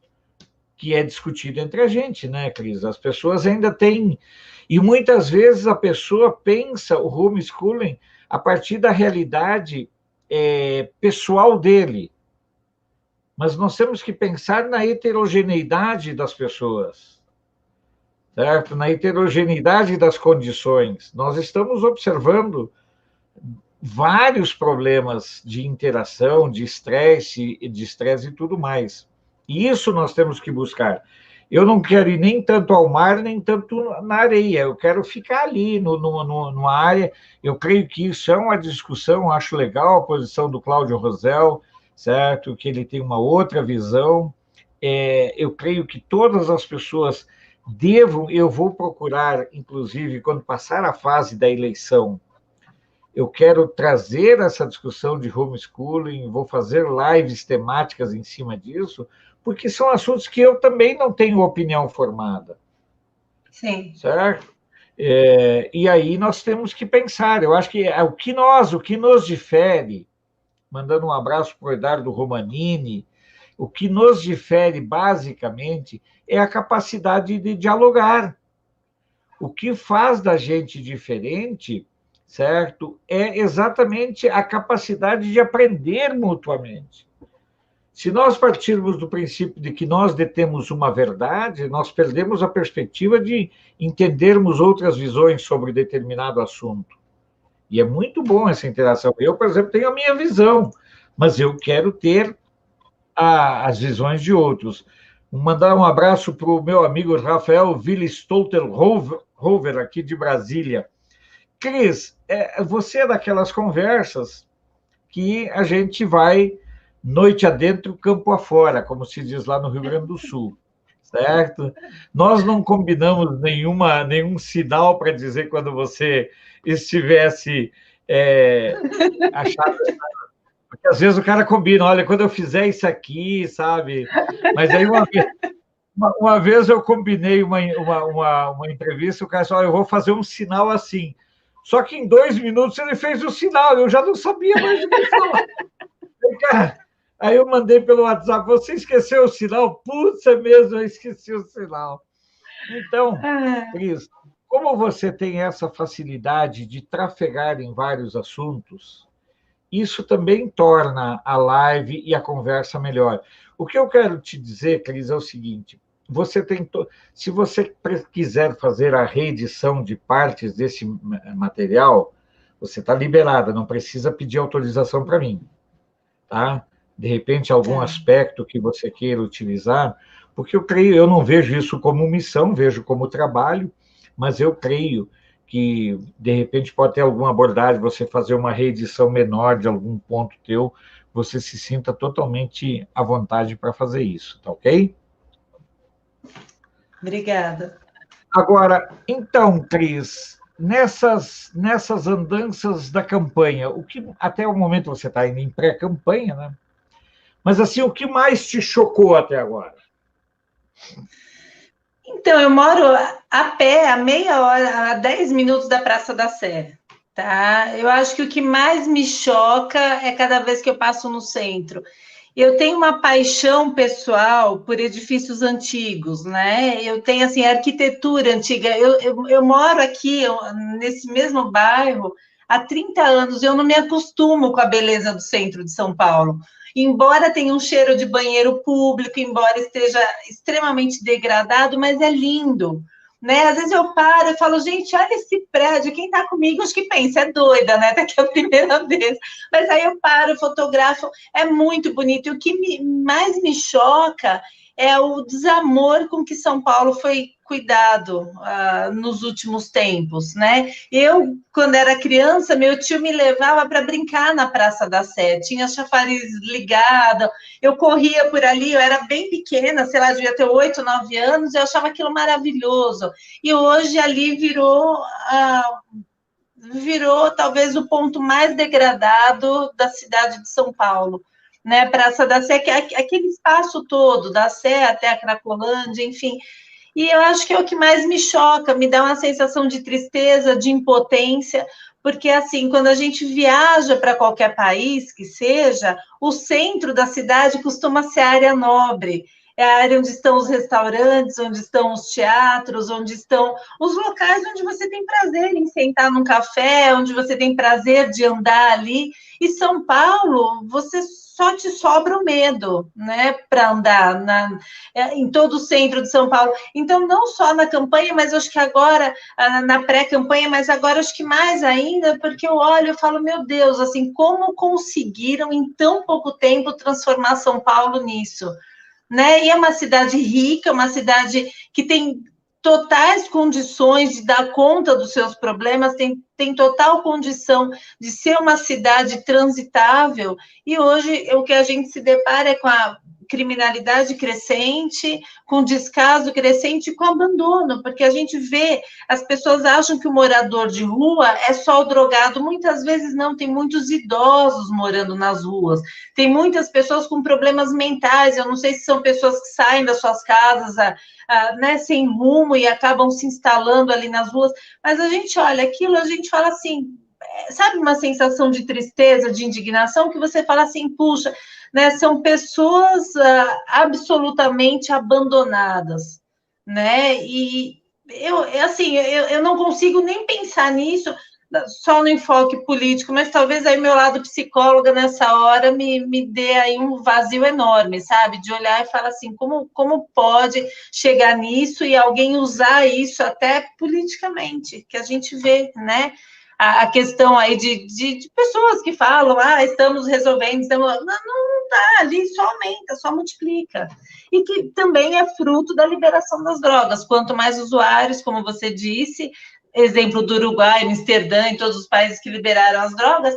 que é discutido entre a gente, né, Cris? As pessoas ainda têm... E muitas vezes a pessoa pensa o homeschooling a partir da realidade pessoal dele. Mas nós temos que pensar na heterogeneidade das pessoas, certo? Na heterogeneidade das condições. Nós estamos observando vários problemas de interação, de estresse e tudo mais. E isso nós temos que buscar. Eu não quero ir nem tanto ao mar, nem tanto na areia. Eu quero ficar ali, numa área. Eu creio que isso é uma discussão, acho legal a posição do Cláudio Rosel, certo? Que ele tem uma outra visão. Eu creio que todas as pessoas eu vou procurar, inclusive, quando passar a fase da eleição, eu quero trazer essa discussão de homeschooling, vou fazer lives temáticas em cima disso, porque são assuntos que eu também não tenho opinião formada. Sim. Certo? E aí nós temos que pensar. Eu acho que o que nos difere, mandando um abraço para o Eduardo Romanini, o que nos difere, basicamente, é a capacidade de dialogar. O que faz da gente diferente, certo? É exatamente a capacidade de aprender mutuamente. Se nós partirmos do princípio de que nós detemos uma verdade, nós perdemos a perspectiva de entendermos outras visões sobre determinado assunto. E é muito bom essa interação. Eu, por exemplo, tenho a minha visão, mas eu quero ter as visões de outros. Mandar um abraço para o meu amigo Rafael Willi-Stolterhover, aqui de Brasília. Cris, você é daquelas conversas que a gente vai noite adentro, campo afora, como se diz lá no Rio Grande do Sul, certo? Nós não combinamos nenhum sinal para dizer quando você estivesse achado. Porque às vezes o cara combina, olha, quando eu fizer isso aqui, sabe? Mas aí uma vez eu combinei uma entrevista, o cara disse, olha, eu vou fazer um sinal assim. Só que em 2 minutos ele fez o sinal, eu já não sabia mais o que falar. Aí eu mandei pelo WhatsApp, você esqueceu o sinal? Putz, é mesmo, eu esqueci o sinal. Então, Cris, como você tem essa facilidade de trafegar em vários assuntos, isso também torna a live e a conversa melhor. O que eu quero te dizer, Cris, é o seguinte: se você quiser fazer a reedição de partes desse material, você está liberada, não precisa pedir autorização para mim, tá? De repente, algum aspecto que você queira utilizar, porque eu não vejo isso como missão, vejo como trabalho, mas eu creio que, de repente, pode ter alguma abordagem, você fazer uma reedição menor de algum ponto teu, você se sinta totalmente à vontade para fazer isso, tá ok? Obrigada. Agora, então, Cris, nessas andanças da campanha, até o momento você está indo em pré-campanha, né? Mas, assim, o que mais te chocou até agora? Então, eu moro a pé, a meia hora, a 10 minutos da Praça da Sé, tá? Eu acho que o que mais me choca é cada vez que eu passo no centro. Eu tenho uma paixão pessoal por edifícios antigos, né? Eu tenho, assim, arquitetura antiga. Eu moro aqui, nesse mesmo bairro, há 30 anos. Eu não me acostumo com a beleza do centro de São Paulo. Embora tenha um cheiro de banheiro público, embora esteja extremamente degradado, mas é lindo. Né? Às vezes eu paro e falo, gente, olha esse prédio, quem está comigo acho que pensa, é doida, né? Daqui é a primeira vez. Mas aí eu paro, fotografo, é muito bonito. E o que mais me choca é o desamor com que São Paulo foi cuidado nos últimos tempos, né? Eu, quando era criança, meu tio me levava para brincar na Praça da Sé, tinha chafariz ligado, eu corria por ali, eu era bem pequena, sei lá, devia ter 8, 9 anos, eu achava aquilo maravilhoso. E hoje ali virou talvez o ponto mais degradado da cidade de São Paulo, né? Praça da Sé, que é aquele espaço todo, da Sé até a Cracolândia, enfim. E eu acho que é o que mais me choca, me dá uma sensação de tristeza, de impotência, porque assim, quando a gente viaja para qualquer país que seja, o centro da cidade costuma ser a área nobre. É a área onde estão os restaurantes, onde estão os teatros, onde estão os locais onde você tem prazer em sentar num café, onde você tem prazer de andar ali. E São Paulo, você só te sobra o medo, né, para andar em todo o centro de São Paulo. Então, não só na campanha, mas acho que agora, na pré-campanha, mas agora acho que mais ainda, porque eu olho e falo, meu Deus, assim, como conseguiram em tão pouco tempo transformar São Paulo nisso? Né? E é uma cidade rica, uma cidade que tem totais condições de dar conta dos seus problemas, tem total condição de ser uma cidade transitável, e hoje o que a gente se depara é com a criminalidade crescente, com descaso crescente e com abandono, porque a gente vê, as pessoas acham que o morador de rua é só o drogado, muitas vezes não, tem muitos idosos morando nas ruas, tem muitas pessoas com problemas mentais, eu não sei se são pessoas que saem das suas casas, né, sem rumo e acabam se instalando ali nas ruas, mas a gente olha aquilo, a gente fala assim, sabe uma sensação de tristeza, de indignação, que você fala assim, puxa, né, são pessoas absolutamente abandonadas, né, e eu não consigo nem pensar nisso, só no enfoque político, mas talvez aí meu lado psicóloga nessa hora me dê aí um vazio enorme, sabe? De olhar e falar assim, como pode chegar nisso e alguém usar isso até politicamente, que a gente vê, né? A questão aí de pessoas que falam, estamos resolvendo, não dá, ali só aumenta, só multiplica. E que também é fruto da liberação das drogas. Quanto mais usuários, como você disse, exemplo do Uruguai, Amsterdã, em todos os países que liberaram as drogas,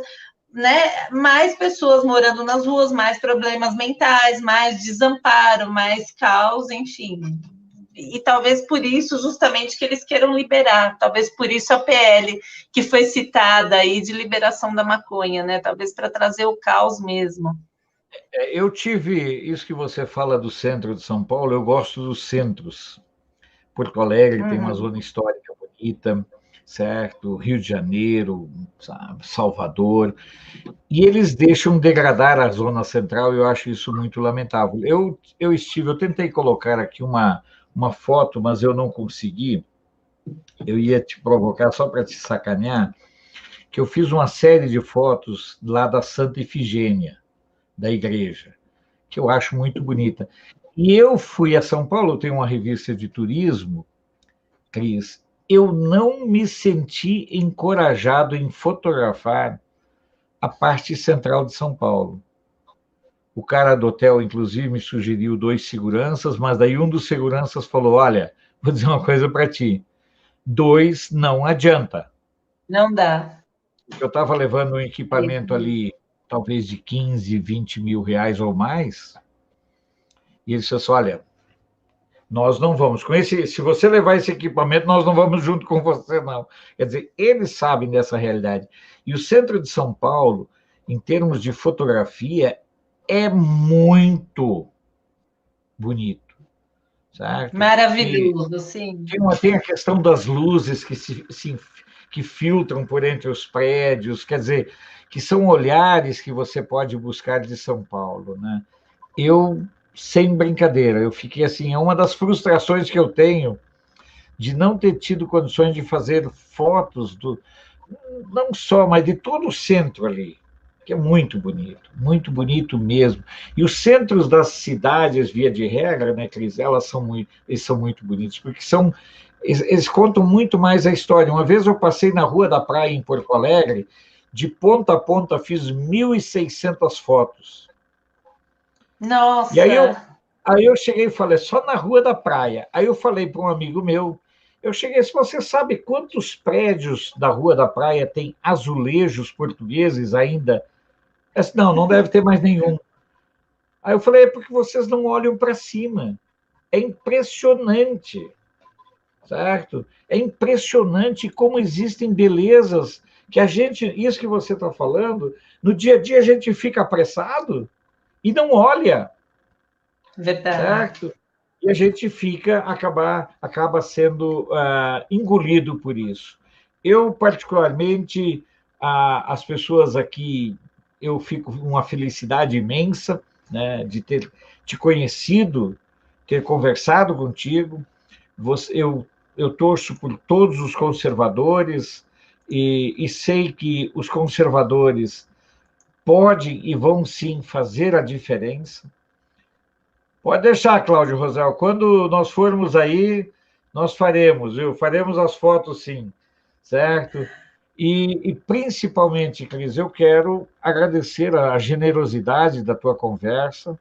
né, mais pessoas morando nas ruas, mais problemas mentais, mais desamparo, mais caos, enfim. e talvez por isso, justamente, que eles queiram liberar, talvez por isso a PL, que foi citada aí, de liberação da maconha, né? Talvez para trazer o caos mesmo. Eu tive isso que você fala do centro de São Paulo, eu gosto dos centros. Porto Alegre tem uma zona histórica bonita, certo? Rio de Janeiro, sabe? Salvador. E eles deixam degradar a zona central, e eu acho isso muito lamentável. Eu tentei colocar aqui uma foto, mas eu não consegui. Eu ia te provocar só para te sacanear, que eu fiz uma série de fotos lá da Santa Ifigênia, da igreja, que eu acho muito bonita. E eu fui a São Paulo, tem uma revista de turismo, Cris, eu não me senti encorajado em fotografar a parte central de São Paulo. O cara do hotel, inclusive, me sugeriu 2 seguranças, mas daí um dos seguranças falou: olha, vou dizer uma coisa para ti, 2 não adianta. Não dá. Eu estava levando um equipamento ali, talvez de 15, 20 mil reais ou mais, e ele disse assim: olha, nós não vamos com esse, se você levar esse equipamento, nós não vamos junto com você, não. Quer dizer, eles sabem dessa realidade. E o centro de São Paulo, em termos de fotografia, é muito bonito, certo? Maravilhoso, sim. Tem a questão das luzes que filtram por entre os prédios, quer dizer, que são olhares que você pode buscar de São Paulo, né? Eu, sem brincadeira, eu fiquei assim, é uma das frustrações que eu tenho de não ter tido condições de fazer fotos não só, mas de todo o centro ali, que é muito bonito mesmo. E os centros das cidades, via de regra, né, Cris, eles são muito bonitos, porque eles contam muito mais a história. Uma vez eu passei na Rua da Praia, em Porto Alegre, de ponta a ponta, fiz 1.600 fotos. Nossa! E aí eu cheguei e falei, só na Rua da Praia. Aí eu falei para um amigo meu, eu cheguei, se você sabe quantos prédios da Rua da Praia tem azulejos portugueses ainda? Eu disse, não deve ter mais nenhum. Aí eu falei, é porque vocês não olham para cima. É impressionante, certo? É impressionante como existem belezas que isso que você está falando, no dia a dia a gente fica apressado e não olha. Verdade. Certo? E a gente acaba sendo engolido por isso. Eu, particularmente, as pessoas aqui, eu fico com uma felicidade imensa, né, de ter te conhecido, ter conversado contigo. Eu torço por todos os conservadores e sei que os conservadores podem e vão sim fazer a diferença. Pode deixar, Cláudio Rosel. Quando nós formos aí, nós faremos, viu? Faremos as fotos, sim, certo? E principalmente, Cris, eu quero agradecer a generosidade da tua conversa,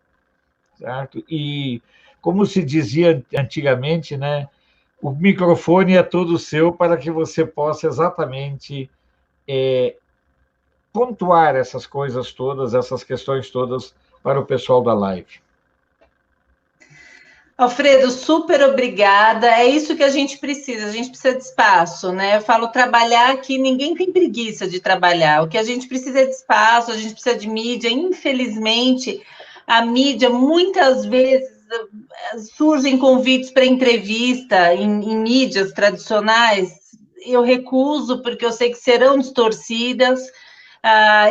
certo? E, como se dizia antigamente, né? O microfone é todo seu para que você possa exatamente pontuar essas coisas todas, essas questões todas para o pessoal da live. Alfredo, super obrigada. É isso que a gente precisa de espaço, né? Eu falo trabalhar aqui, ninguém tem preguiça de trabalhar. O que a gente precisa é de espaço, a gente precisa de mídia. Infelizmente, a mídia muitas vezes surgem convites para entrevista em mídias tradicionais. Eu recuso, porque eu sei que serão distorcidas.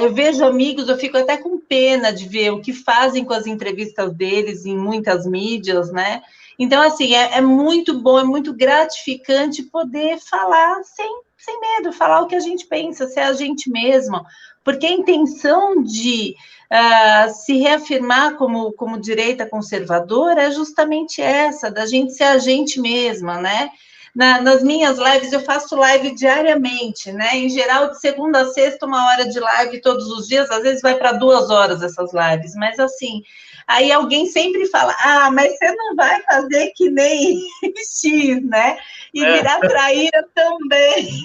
Eu vejo amigos, eu fico até com pena de ver o que fazem com as entrevistas deles em muitas mídias, né? Então, assim, é muito bom, é muito gratificante poder falar sem medo, falar o que a gente pensa, ser a gente mesmo, porque a intenção de se reafirmar como direita conservadora é justamente essa, da gente ser a gente mesma, né? Nas minhas lives, eu faço live diariamente, né? Em geral, de segunda a sexta, 1 hora de live todos os dias, às vezes vai para 2 horas essas lives, mas assim, aí alguém sempre fala, mas você não vai fazer que nem X, né? E virar traíra também.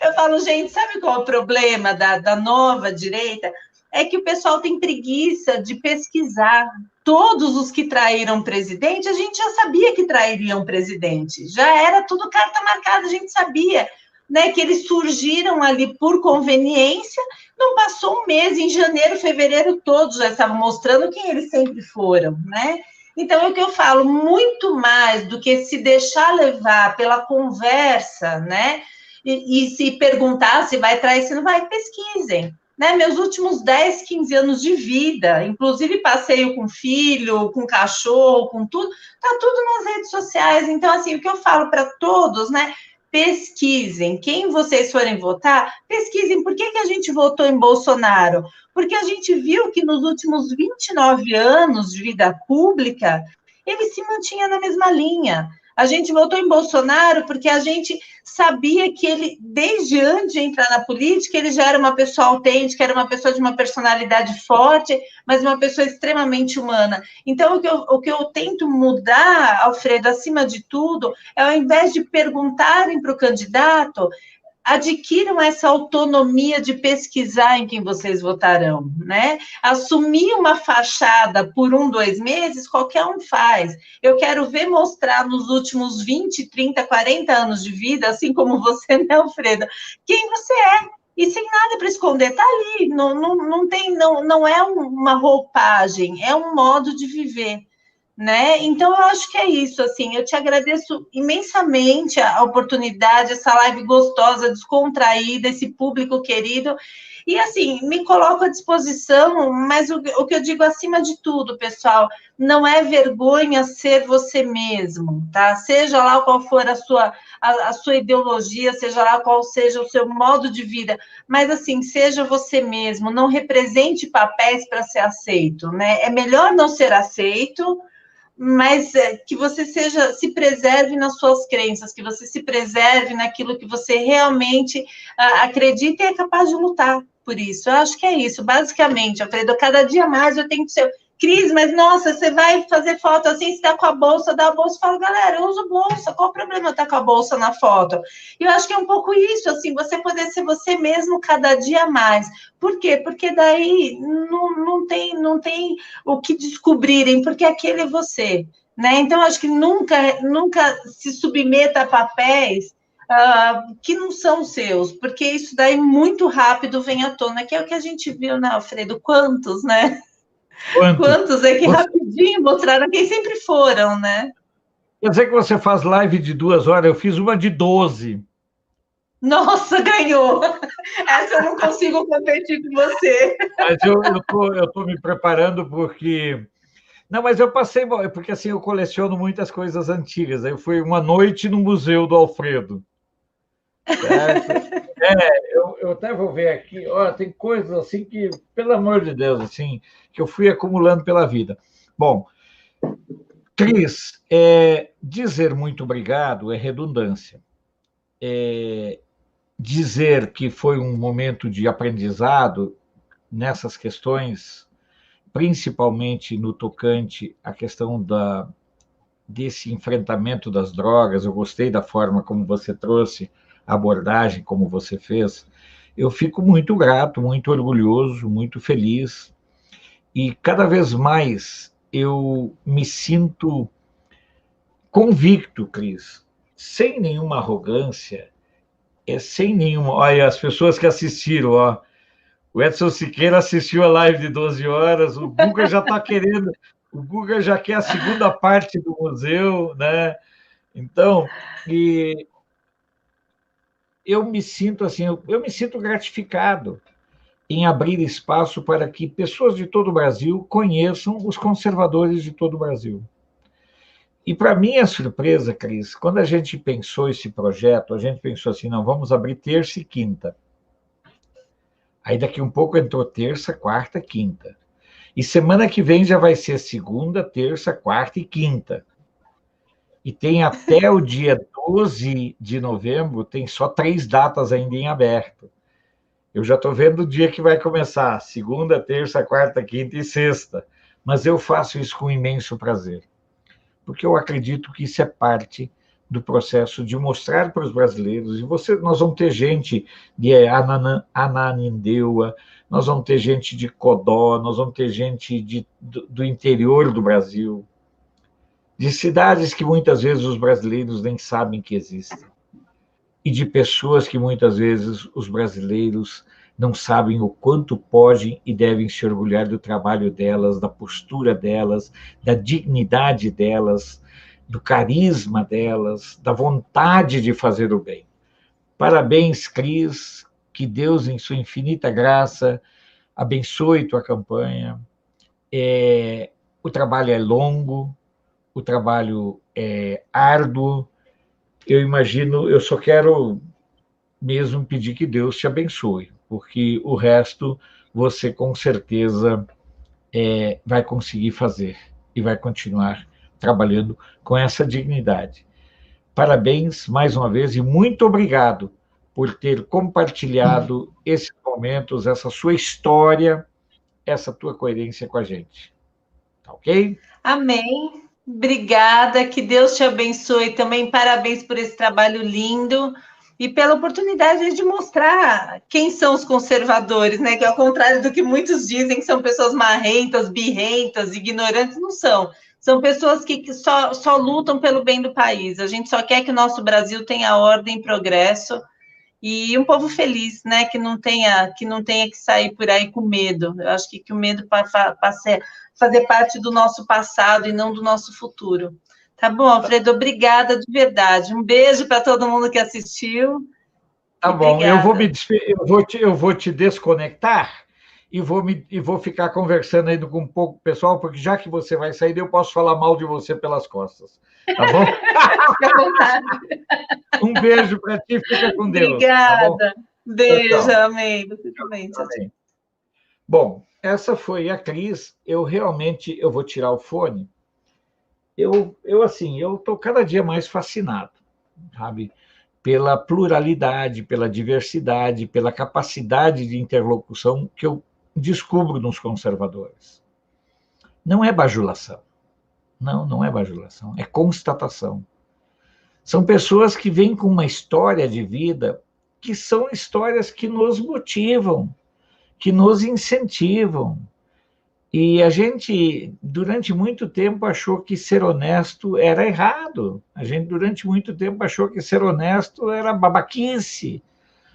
Eu falo, gente, sabe qual é o problema da nova direita? é que o pessoal tem preguiça de pesquisar. Todos os que traíram o presidente, a gente já sabia que trairiam o presidente. Já era tudo carta marcada, a gente sabia, né, que eles surgiram ali por conveniência. Não passou um mês, em janeiro, fevereiro, todos já estavam mostrando quem eles sempre foram, né? Então, é o que eu falo, muito mais do que se deixar levar pela conversa, né? E se perguntar se vai trair, se não vai, pesquisem. Né? Meus últimos 10, 15 anos de vida, inclusive passeio com filho, com cachorro, com tudo, tá tudo nas redes sociais. Então, assim, o que eu falo para todos, né? Pesquisem. Quem vocês forem votar, pesquisem por que a gente votou em Bolsonaro. Porque a gente viu que nos últimos 29 anos de vida pública, ele se mantinha na mesma linha. A gente votou em Bolsonaro porque a gente sabia que ele, desde antes de entrar na política, ele já era uma pessoa autêntica, era uma pessoa de uma personalidade forte, mas uma pessoa extremamente humana. Então, o que eu tento mudar, Alfredo, acima de tudo, é ao invés de perguntarem para o candidato, adquiram essa autonomia de pesquisar em quem vocês votarão, né? Assumir uma fachada por 1, 2 meses, qualquer um faz. Eu quero ver mostrar nos últimos 20, 30, 40 anos de vida, assim como você, né, Alfredo, quem você é. E sem nada para esconder, está ali, não é uma roupagem, é um modo de viver. Né? Então, eu acho que é isso, assim, eu te agradeço imensamente a oportunidade, essa live gostosa, descontraída, esse público querido, e assim, me coloco à disposição, mas o que eu digo acima de tudo, pessoal, não é vergonha ser você mesmo, tá? Seja lá qual for a sua ideologia, seja lá qual seja o seu modo de vida, mas assim, seja você mesmo, não represente papéis para ser aceito, né? É melhor não ser aceito, mas que você se preserve nas suas crenças, que você se preserve naquilo que você realmente acredita e é capaz de lutar por isso. Eu acho que é isso, basicamente, Alfredo. Cada dia mais eu tenho que ser... Cris, mas nossa, você vai fazer foto assim, você está com a bolsa, dá a bolsa e fala, galera, eu uso bolsa, qual o problema eu estar com a bolsa na foto? E eu acho que é um pouco isso, assim, você poder ser você mesmo cada dia mais. Por quê? Porque daí não tem o que descobrirem, porque aquele é você, né? Então, acho que nunca se submeta a papéis que não são seus, porque isso daí muito rápido vem à tona, que é o que a gente viu, né, Alfredo? Quantos, né? Quantos é que rapidinho mostraram quem sempre foram, né? Quer dizer que você faz live de 2 horas, eu fiz uma de 12. Nossa, ganhou! Essa eu não consigo competir com você. Mas eu tô me preparando porque... Não, mas eu passei... Porque assim, eu coleciono muitas coisas antigas. Eu fui uma noite no Museu do Alfredo. Certo? Eu até vou ver aqui. Olha, tem coisas assim que, pelo amor de Deus, assim, que eu fui acumulando pela vida. Bom, Cris, dizer muito obrigado é redundância. Dizer que foi um momento de aprendizado nessas questões, principalmente no tocante à questão desse enfrentamento das drogas, eu gostei da forma como você trouxe a abordagem, como você fez. Eu fico muito grato, muito orgulhoso, muito feliz, e cada vez mais eu me sinto convicto, Cris, sem nenhuma arrogância, sem nenhuma... Olha, as pessoas que assistiram, ó, o Edson Siqueira assistiu a live de 12 horas, o Guga já está querendo, o Guga já quer a segunda parte do museu, né? Então, eu me sinto assim, eu me sinto gratificado em abrir espaço para que pessoas de todo o Brasil conheçam os conservadores de todo o Brasil. E, para minha surpresa, Cris, quando a gente pensou esse projeto, a gente pensou assim, não, vamos abrir terça e quinta. Aí, daqui um pouco, entrou terça, quarta, quinta. E semana que vem já vai ser segunda, terça, quarta e quinta. E tem até o dia 12 de novembro, tem só 3 datas ainda em aberto. Eu já estou vendo o dia que vai começar, segunda, terça, quarta, quinta e sexta. Mas eu faço isso com imenso prazer, porque eu acredito que isso é parte do processo de mostrar para os brasileiros, e nós vamos ter gente de Ananindeua, nós vamos ter gente de Codó, nós vamos ter gente do interior do Brasil, de cidades que muitas vezes os brasileiros nem sabem que existem, e de pessoas que muitas vezes os brasileiros não sabem o quanto podem e devem se orgulhar do trabalho delas, da postura delas, da dignidade delas, do carisma delas, da vontade de fazer o bem. Parabéns, Cris, que Deus, em sua infinita graça, abençoe tua campanha. O trabalho é longo, o trabalho é árduo. Eu imagino, eu só quero mesmo pedir que Deus te abençoe, porque o resto você com certeza vai conseguir fazer e vai continuar trabalhando com essa dignidade. Parabéns mais uma vez e muito obrigado por ter compartilhado esses momentos, essa sua história, essa tua coerência com a gente. Tá ok? Amém. Obrigada, que Deus te abençoe também. Parabéns por esse trabalho lindo e pela oportunidade de mostrar quem são os conservadores, né? Que ao contrário do que muitos dizem, que são pessoas marrentas, birrentas, ignorantes, não são. São pessoas que só lutam pelo bem do país. A gente só quer que o nosso Brasil tenha ordem e progresso e um povo feliz, né? Que não tenha que sair por aí com medo. Eu acho que o medo passa fazer parte do nosso passado e não do nosso futuro. Tá bom, Alfredo? Obrigada de verdade. Um beijo para todo mundo que assistiu. Tá bom, Obrigada. eu vou te desconectar e vou ficar conversando aí com um pouco pessoal, porque já que você vai sair, eu posso falar mal de você pelas costas. Tá bom? Fica à vontade. Um beijo para ti, fica com Deus. Tá bom? Obrigada. Beijo, Tchau, tchau. amém. Você também. Tchau, tchau. Bom, essa foi a Cris. Eu vou tirar o fone. Eu estou cada dia mais fascinado, sabe? Pela pluralidade, pela diversidade, pela capacidade de interlocução que eu descubro nos conservadores. Não é bajulação. Não é bajulação, é constatação. São pessoas que vêm com uma história de vida que são histórias que nos motivam, que nos incentivam. E a gente, durante muito tempo, achou que ser honesto era errado. A gente, durante muito tempo, achou que ser honesto era babaquice.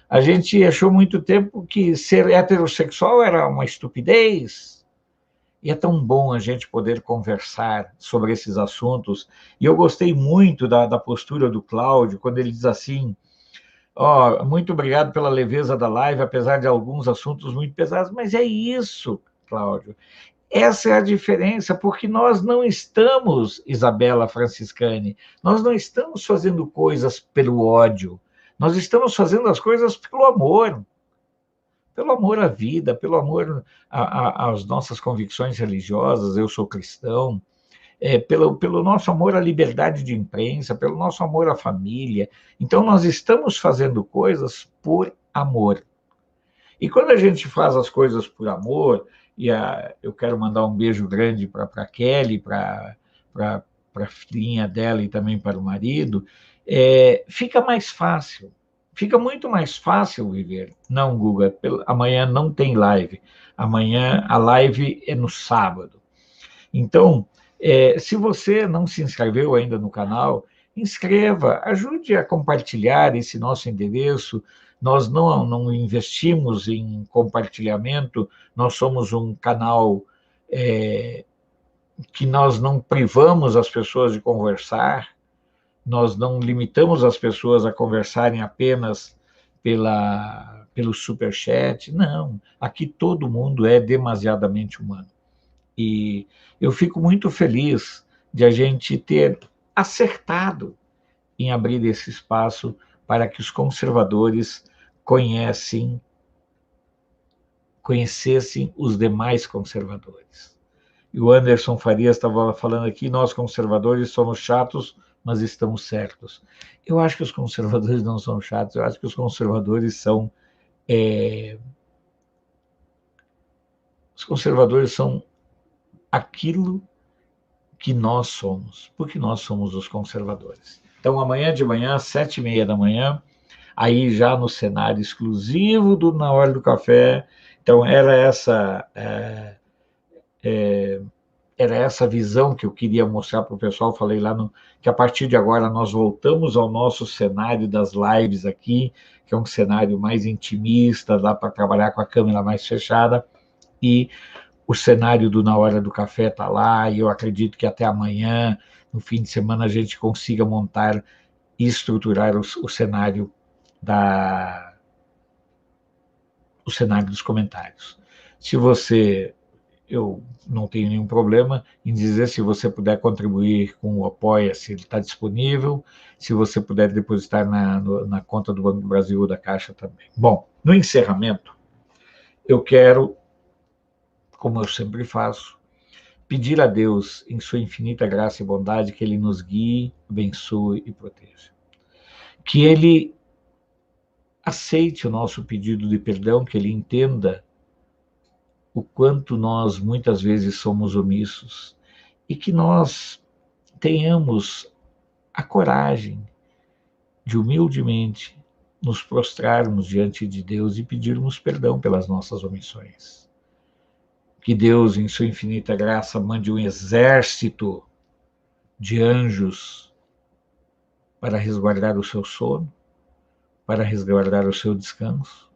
A gente achou muito tempo que ser heterossexual era uma estupidez. E é tão bom a gente poder conversar sobre esses assuntos. E eu gostei muito da postura do Cláudio, quando ele diz assim: muito obrigado pela leveza da live, apesar de alguns assuntos muito pesados. Mas é isso, Cláudio. Essa é a diferença, porque nós não estamos, Isabela Franciscani, nós não estamos fazendo coisas pelo ódio, nós estamos fazendo as coisas pelo amor à vida, pelo amor às nossas convicções religiosas. Eu sou cristão, pelo nosso amor à liberdade de imprensa, pelo nosso amor à família. Então, nós estamos fazendo coisas por amor. E quando a gente faz as coisas por amor, eu quero mandar um beijo grande para a Kelly, para a filhinha dela e também para o marido, fica mais fácil. Fica muito mais fácil viver. Não, Guga, amanhã não tem live. Amanhã a live é no sábado. Então, se você não se inscreveu ainda no canal, inscreva, ajude a compartilhar esse nosso endereço. Nós não investimos em compartilhamento, nós somos um canal que nós não privamos as pessoas de conversar, nós não limitamos as pessoas a conversarem apenas pelo superchat, não. Aqui todo mundo é demasiadamente humano. E eu fico muito feliz de a gente ter acertado em abrir esse espaço para que os conservadores conhecessem os demais conservadores. E o Anderson Farias estava falando aqui: nós conservadores somos chatos, mas estamos certos. Eu acho que os conservadores não são chatos, eu acho que os conservadores são aquilo que nós somos, porque nós somos os conservadores. Então, amanhã de manhã, às 7h30 da manhã, aí já no cenário exclusivo do Na Hora do Café. Então, era essa visão que eu queria mostrar para o pessoal. Falei lá que a partir de agora nós voltamos ao nosso cenário das lives aqui, que é um cenário mais intimista, dá para trabalhar com a câmera mais fechada, e o cenário do Na Hora do Café está lá, e eu acredito que até amanhã, no fim de semana, a gente consiga montar e estruturar o cenário o cenário dos comentários. Se você, eu não tenho nenhum problema em dizer, se você puder contribuir com o Apoia-se, ele está disponível. Se você puder depositar na conta do Banco do Brasil ou da Caixa também. Bom, no encerramento, eu quero, como eu sempre faço, pedir a Deus, em sua infinita graça e bondade, que Ele nos guie, abençoe e proteja. Que Ele aceite o nosso pedido de perdão, que Ele entenda o quanto nós muitas vezes somos omissos, e que nós tenhamos a coragem de humildemente nos prostrarmos diante de Deus e pedirmos perdão pelas nossas omissões. Que Deus, em sua infinita graça, mande um exército de anjos para resguardar o seu sono, para resguardar o seu descanso,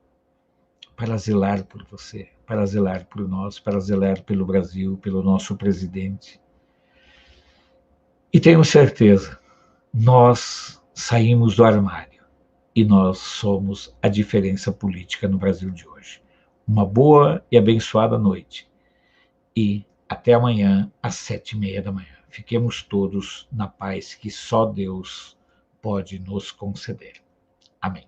para zelar por você, para zelar por nós, para zelar pelo Brasil, pelo nosso presidente. E tenho certeza, nós saímos do armário e nós somos a diferença política no Brasil de hoje. Uma boa e abençoada noite. E até amanhã, às 7h30 da manhã. Fiquemos todos na paz que só Deus pode nos conceder. Amém.